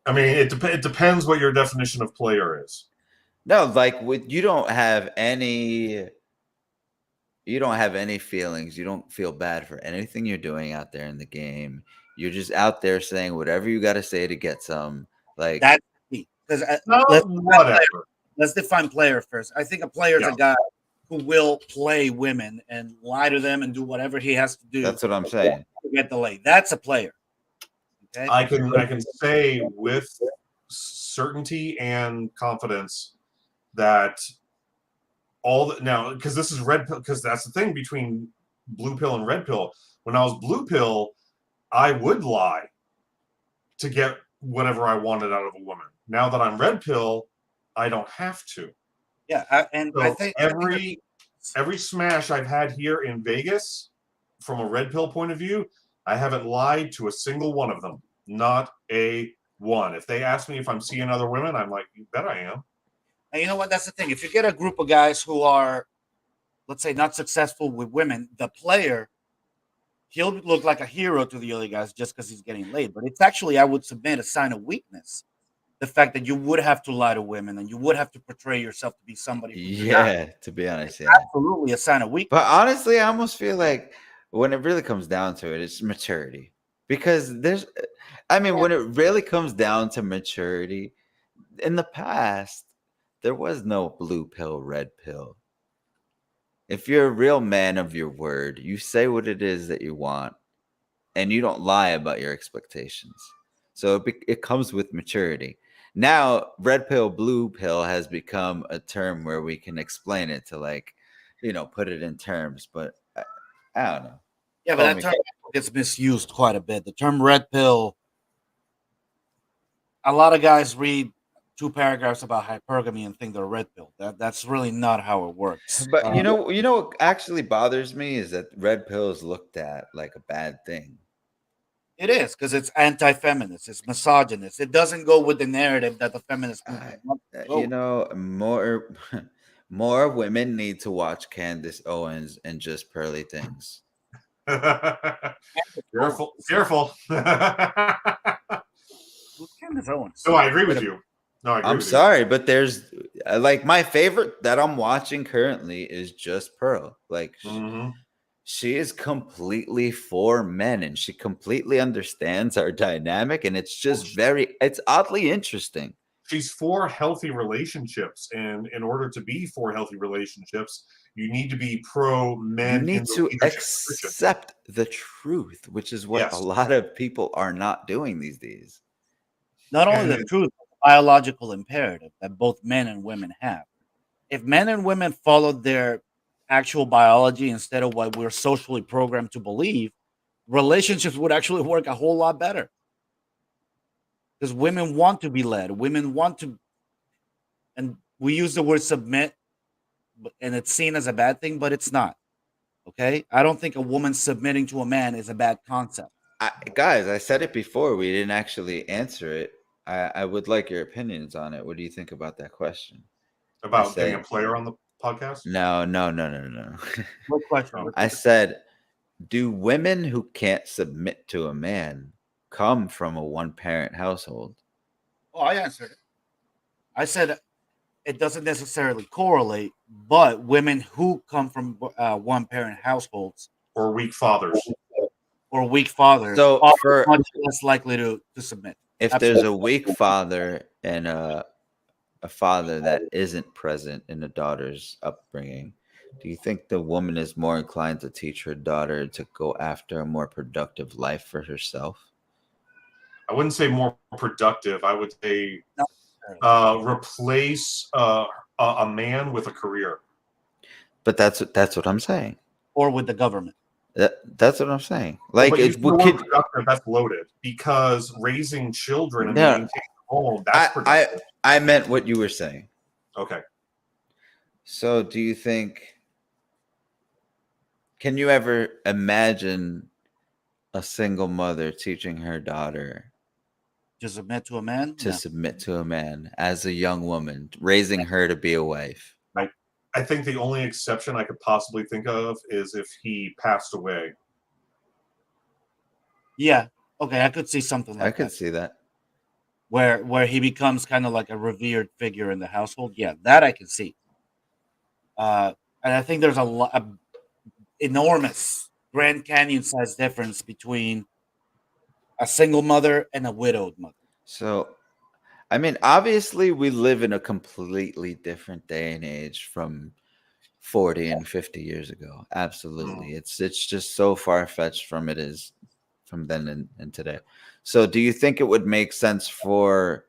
I mean, it depends what your definition of player is. No, like you don't have any feelings. You don't feel bad for anything you're doing out there in the game. You're just out there saying whatever you got to say to get some. Like that's me. Because let's define player first. I think a player is a guy who will play women and lie to them and do whatever he has to do. That's what I'm saying. To get the lay. That's a player. Okay? I can say with certainty and confidence that now, because this is red pill, because that's the thing between blue pill and red pill. When I was blue pill, I would lie to get whatever I wanted out of a woman. Now that I'm red pill, I don't have to. Yeah, I think every smash I've had here in Vegas, from a red pill point of view, I haven't lied to a single one of them. Not a one. If they ask me if I'm seeing other women, I'm like, you bet I am. And you know what? That's the thing. If you get a group of guys who are, let's say, not successful with women, the player, he'll look like a hero to the other guys just because he's getting laid. But it's actually, I would submit, a sign of weakness. The fact that you would have to lie to women and you would have to portray yourself to be somebody. Yeah, to be honest, yeah. Absolutely a sign of weakness. But honestly, I almost feel like when it really comes down to it, it's maturity. Because when it really comes down to maturity, in the past, there was no blue pill, red pill. If you're a real man of your word, you say what it is that you want, and you don't lie about your expectations. So it comes with maturity. Now, red pill, blue pill has become a term where we can explain it to put it in terms, but I don't know. Yeah, but that term gets misused quite a bit. The term red pill, a lot of guys read 2 paragraphs about hypergamy and think they're red pill. That's really not how it works. But you know what actually bothers me is that red pill is looked at like a bad thing. It is, because it's anti-feminist, it's misogynist. It doesn't go with the narrative that the feminist more women need to watch Candace Owens and Just Pearly Things. Careful, careful. Candace Owens. No, I agree with you. No, I agree I'm with sorry, but there's like my favorite that I'm watching currently is just Pearl. Like you. Mm-hmm. she is completely for men and she completely understands our dynamic, and it's just it's oddly interesting. She's for healthy relationships, and in order to be for healthy relationships, you need to be pro You men in need the to leadership position. accept the truth, which is what a Yes. lot of people are not doing these days. Not only And the truth, but the biological imperative that both men and women have. If men and women followed their actual biology instead of what we're socially programmed to believe, relationships would actually work a whole lot better. Because women want to be led. Women want to, and we use the word submit, and it's seen as a bad thing, but it's not. Okay? I don't think a woman submitting to a man is a bad concept. Guys, I said it before. We didn't actually answer it. I would like your opinions on it. What do you think about that question? about getting a player on the podcast. No. What question? Oh. I said, do women who can't submit to a man come from a one-parent household? Oh, I answered it. I said it doesn't necessarily correlate, but women who come from one parent households Or weak fathers. or weak fathers So are much less likely to submit. if there's a weak father and a father that isn't present in the daughter's upbringing, do you think the woman is more inclined to teach her daughter to go after a more productive life for herself? I wouldn't say more productive. I would say replace a man with a career. But that's what I'm saying. Or with the government. That's what I'm saying. Like, but you productive, that's loaded, because raising children and maintaining a home, that's productive. I meant what you were saying. Okay. So do you think, can you ever imagine a single mother teaching her daughter to submit to a man? Submit to a man as a young woman, raising her to be a wife? I think the only exception I could possibly think of is if he passed away. Yeah. Okay, I could see something like that. I could see that. Where he becomes kind of like a revered figure in the household. Yeah, that I can see. And I think there's a enormous Grand Canyon size difference between a single mother and a widowed mother. So, I mean, obviously, we live in a completely different day and age from 40 and 50 years ago. Absolutely. It's just so far-fetched from then and today. So do you think it would make sense for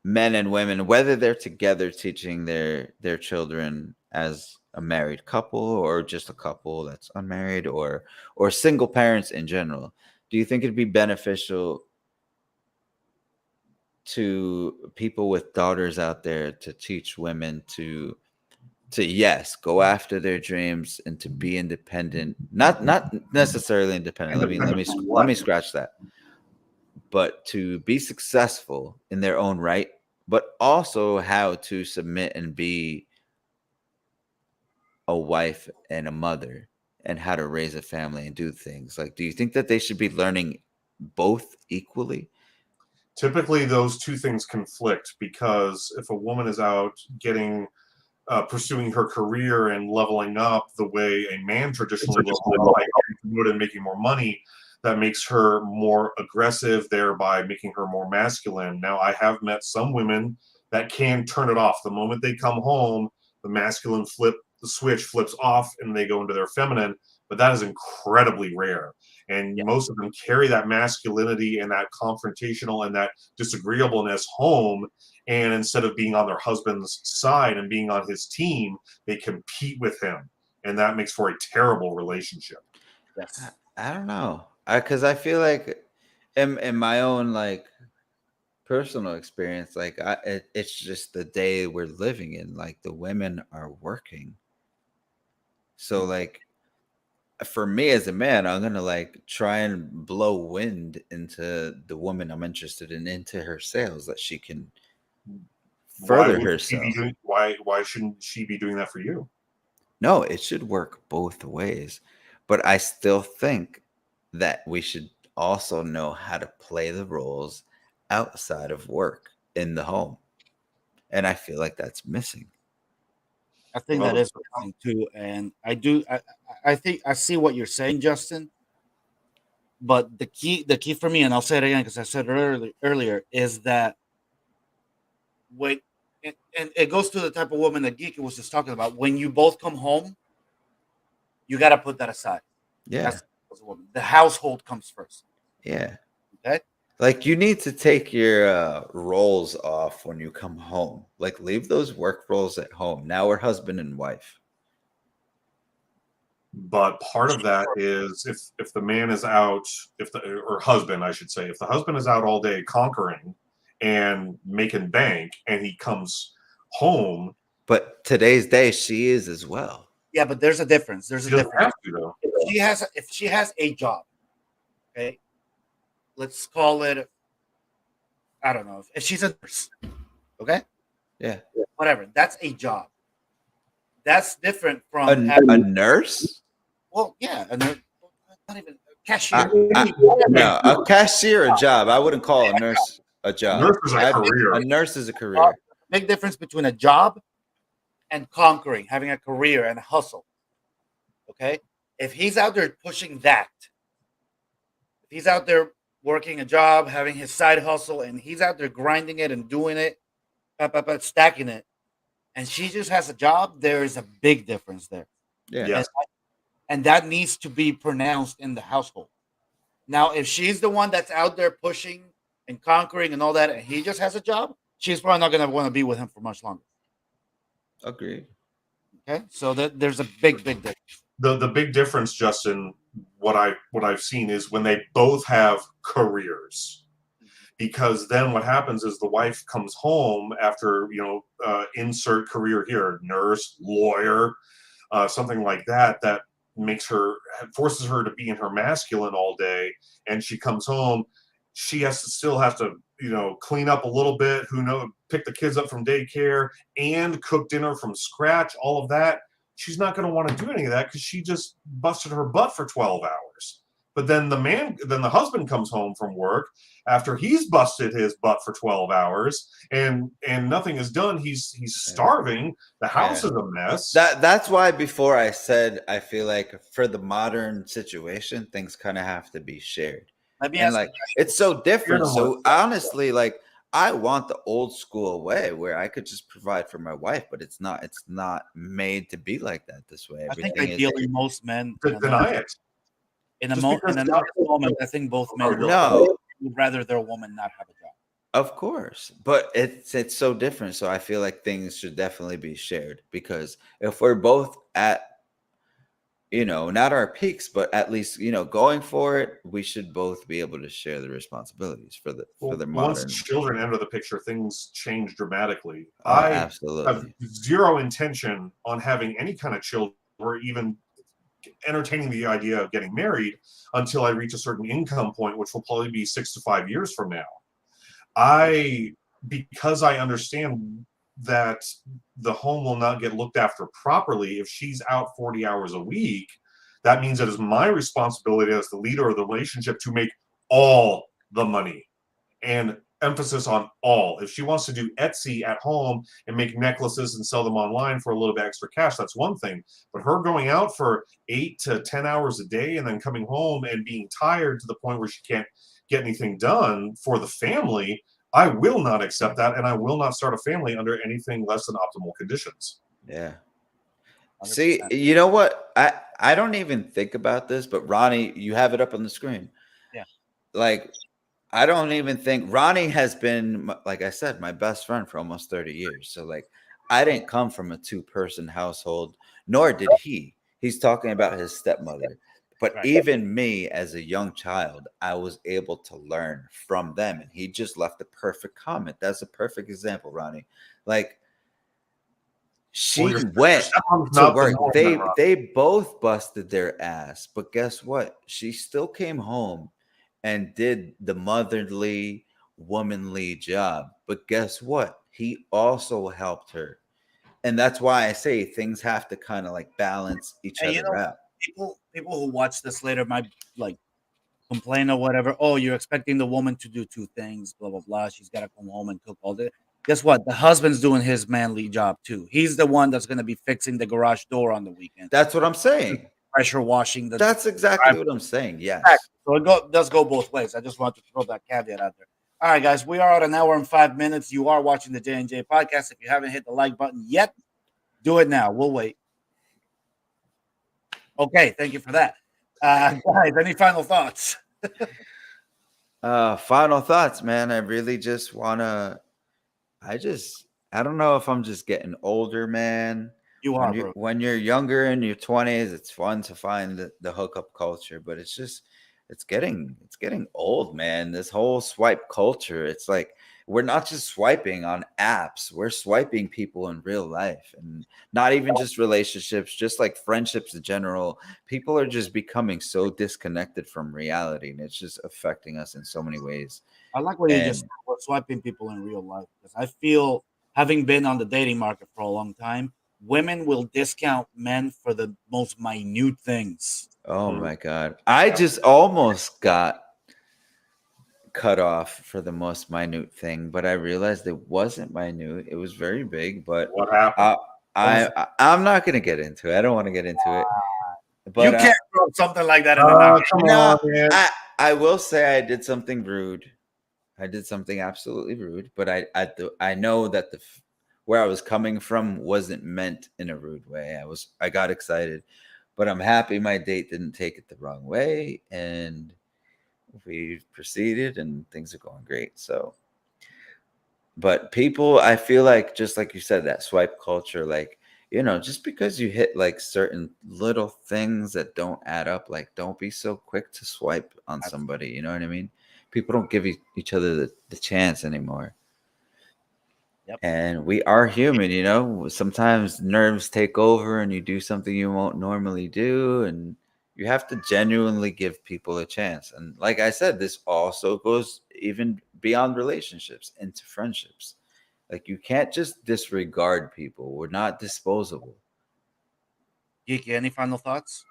men and women, whether they're together teaching their children as a married couple or just a couple that's unmarried or single parents in general, do you think it'd be beneficial to people with daughters out there to teach women to yes, go after their dreams and to be independent, not necessarily independent. Let me scratch that. But to be successful in their own right, but also how to submit and be a wife and a mother and how to raise a family and do things. Like, do you think that they should be learning both equally? Typically, those two things conflict, because if a woman is out pursuing her career and leveling up the way a man traditionally will, by getting promoted and making more money, that makes her more aggressive, thereby making her more masculine. Now, I have met some women that can turn it off. The moment they come home, the masculine switch flips off and they go into their feminine, but that is incredibly rare. And most of them carry that masculinity and that confrontational and that disagreeableness home. And instead of being on their husband's side and being on his team, they compete with him. And that makes for a terrible relationship. Yes. I don't know. Because I feel like in my own like personal experience, like it's just the day we're living in. Like the women are working. So like for me as a man, I'm gonna like try and blow wind into the woman I'm interested in, into her sails, that she can further herself. Why shouldn't she be doing that for you? No, it should work both ways. But I still think that we should also know how to play the roles outside of work in the home. And I feel like that's missing. I think that Well, is missing too, and I think I see what you're saying, Justin. But the key for me, and I'll say it again because I said it earlier, is that when and it goes to the type of woman that Geeky was just talking about. When you both come home, you got to put that aside. Yeah. That's a woman. The household comes first. Yeah. Okay. Like you need to take your roles off when you come home. Like leave those work roles at home. Now we're husband and wife. but part of that is if the man is out, or husband, I should say, if the husband is out all day conquering and making bank, and he comes home, But today's day, she is as well. Yeah, but there's a difference. There's a he doesn't difference. have to though. If she has a job, okay, let's call it, I don't know, if she's a nurse, okay, Yeah. whatever. That's a job. That's different from A nurse? well, yeah, a nurse, not even a cashier. No, a cashier a job. I wouldn't call a nurse a job. Nurse is a career. A nurse is a career. Big difference between a job and conquering, having a career and a hustle. Okay, if he's out there pushing that, if he's out there working a job, having his side hustle, and he's out there grinding it and doing it, stacking it, and she just has a job, there is a big difference there. Yeah. Yes. And that needs to be pronounced in the household. Now, if she's the one that's out there pushing and conquering and all that, and he just has a job, she's probably not going to want to be with him for much longer. Agreed. Okay, so there's a big difference. The big difference, Justin, what I've seen is when they both have careers, because then what happens is the wife comes home after insert career here, nurse, lawyer, something like that forces her to be in her masculine all day, and she comes home, she still has to clean up a little bit, pick the kids up from daycare and cook dinner from scratch, all of that. She's not going to want to do any of that because she just busted her butt for 12 hours. But then the husband comes home from work after he's busted his butt for 12 hours and nothing is done. He's starving. The house is a mess. That's why before I said I feel like for the modern situation, things kind of have to be shared. And like it's so different. So honestly, like I want the old school way where I could just provide for my wife, but it's not made to be like that this way. I think ideally most men deny it. In a moment, I think both men would rather their woman not have a job. Of course, but it's so different. So I feel like things should definitely be shared, because if we're both at not our peaks, but at least going for it, we should both be able to share the responsibilities for the modern. Once children enter the picture, things change dramatically. I absolutely have zero intention on having any kind of children or even entertaining the idea of getting married until I reach a certain income point, which will probably be 6 to 5 years from now. Because I understand that the home will not get looked after properly if she's out 40 hours a week, that means it is my responsibility as the leader of the relationship to make all the money, and emphasis on all. If she wants to do Etsy at home and make necklaces and sell them online for a little bit extra cash, that's one thing. But her going out for 8 to 10 hours a day and then coming home and being tired to the point where she can't get anything done for the family, I will not accept that, and I will not start a family under anything less than optimal conditions. Yeah. 100%. See, you know what? I don't even think about this, but Ronnie, you have it up on the screen. Yeah. Like, I don't even think Ronnie has been, like I said, my best friend for almost 30 years. So, like, I didn't come from a 2-person household, nor did he. He's talking about his stepmother. But even me as a young child, I was able to learn from them. And he just left a perfect comment. That's a perfect example, Ronnie. Like, she went to work. They both busted their ass. But guess what? She still came home and did the motherly, womanly job. But guess what? He also helped her. And that's why I say things have to kind of like balance each other out. people who watch this later might like complain or whatever. Oh, you're expecting the woman to do two things, blah blah blah. She's got to come home and cook all day. Guess what? The husband's doing his manly job too. He's the one that's going to be fixing the garage door on the weekend, That's what I'm saying. pressure washing the. That's exactly what I'm saying. Yes. So it does go both ways. I just want to throw that caveat out there. All right, guys, we are at an hour and 5 minutes. You are watching the J&J podcast. If you haven't hit the like button yet, do it now. We'll wait. Okay, thank you for that. Guys, any final thoughts? Final thoughts, man. I really just wanna. I don't know if I'm just getting older, man. You are, bro. When you're younger in your 20s, it's fun to find the hookup culture, but it's getting old, man. This whole swipe culture, it's like we're not just swiping on apps, we're swiping people in real life, and not even just relationships, just like friendships in general. People are just becoming so disconnected from reality, and it's just affecting us in so many ways. I like what you just said, we're swiping people in real life, because I feel, having been on the dating market for a long time, women will discount men for the most minute things. Oh my God. I just almost got cut off for the most minute thing, but I realized it wasn't minute. It was very big, but What happened? I'm not gonna get into it. I don't want to get into it. But you can't throw something like that in the Oh, mouth. come no, on, man. I will say I did something rude. I did something absolutely rude, but I know that where I was coming from wasn't meant in a rude way. I got excited, but I'm happy my date didn't take it the wrong way, and we proceeded, and things are going great. So, but people, I feel like, just like you said, that swipe culture, like, just because you hit like certain little things that don't add up, like, don't be so quick to swipe on somebody. You know what I mean? People don't give each other the chance anymore. Yep. And we are human, sometimes nerves take over and you do something you won't normally do, and you have to genuinely give people a chance. And like I said, this also goes even beyond relationships into friendships. Like, you can't just disregard people. We're not disposable. Geeky, any final thoughts?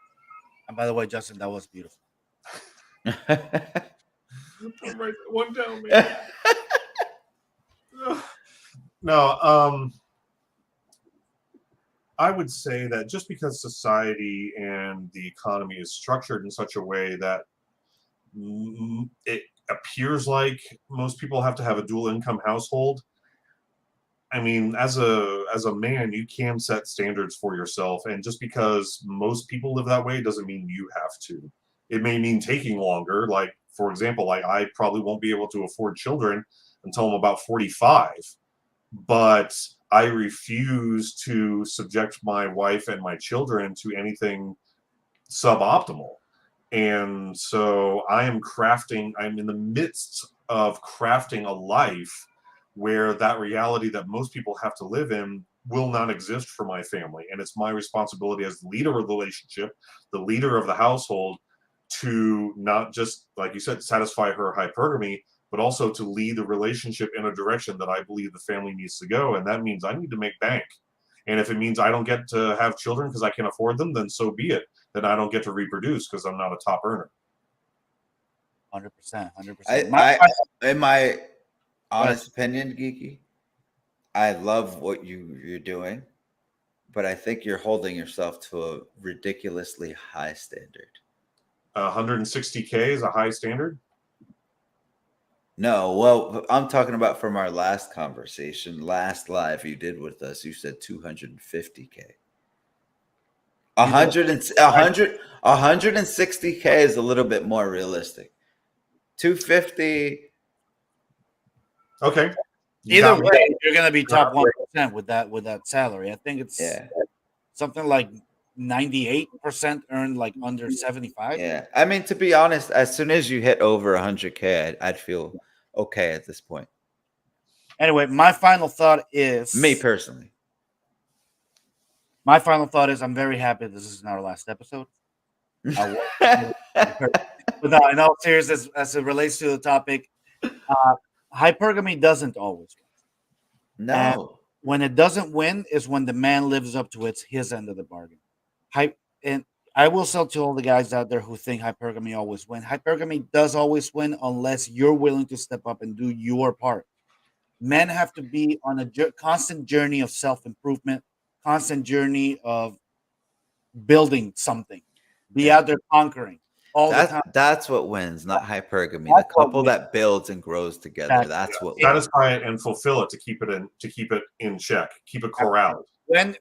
And by the way, Justin, that was beautiful. I'm right one down, man. No, I would say that just because society and the economy is structured in such a way that it appears like most people have to have a dual income household. I mean, as a man, you can set standards for yourself, and just because most people live that way doesn't mean you have to. It may mean taking longer. Like, for example, like I probably won't be able to afford children until I'm about 45, but I refuse to subject my wife and my children to anything suboptimal. And so I'm in the midst of crafting a life where that reality that most people have to live in will not exist for my family. And it's my responsibility as the leader of the relationship, the leader of the household, to not just, like you said, satisfy her hypergamy, but also to lead the relationship in a direction that I believe the family needs to go. And that means I need to make bank. And if it means I don't get to have children because I can afford them, then so be it. Then I don't get to reproduce because I'm not a top earner. 100%. 100%. In my honest opinion, Geeky, I love what you're doing, but I think you're holding yourself to a ridiculously high standard. 160K is a high standard? No, well, I'm talking about from our last conversation, last live you did with us. You said 250K. 160K is a little bit more realistic. 250. Okay. Either way, you're gonna be top 1% with that salary. I think it's something like 98% earned like under 75. Yeah, I mean, to be honest, as soon as you hit over 100K, I'd feel okay at this point. Anyway, my final thought is, me personally. My final thought is, I'm very happy this isn't our last episode. But in all seriousness, as it relates to the topic, hypergamy doesn't always win. No. And when it doesn't win is when the man lives up to his end of the bargain. And I will sell to all the guys out there who think hypergamy always win. Hypergamy does always win unless you're willing to step up and do your part. Men have to be on a constant journey of self-improvement, constant journey of building something, be Yeah. out there conquering all the time. That's what wins, not hypergamy. That's The what couple wins. that builds and grows together. That's what wins. Satisfy it and fulfill it to keep it in check, keep it corralled.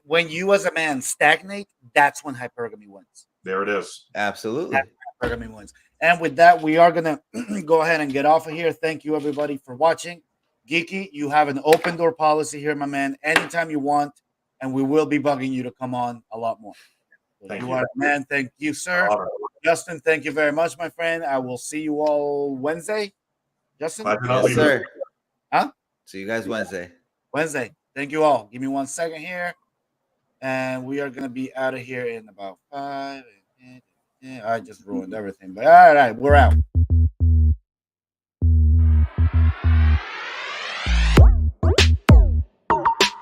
When you as a man stagnate, that's when hypergamy wins. There it is. Absolutely. Hypergamy wins. And with that, we are gonna go ahead and get off of here. Thank you everybody for watching. Geeky, you have an open door policy here, my man. Anytime you want, and we will be bugging you to come on a lot more. Thank you you. are a man. Thank you, sir. All right. Justin, thank you very much, my friend. I will see you all Wednesday. Justin? Bye for now, Yes, leaders. sir. Huh? See you guys Wednesday. Wednesday. Thank you all. Give me 1 second here. And we are going to be out of here in about 5. I just ruined everything. But all right, we're out.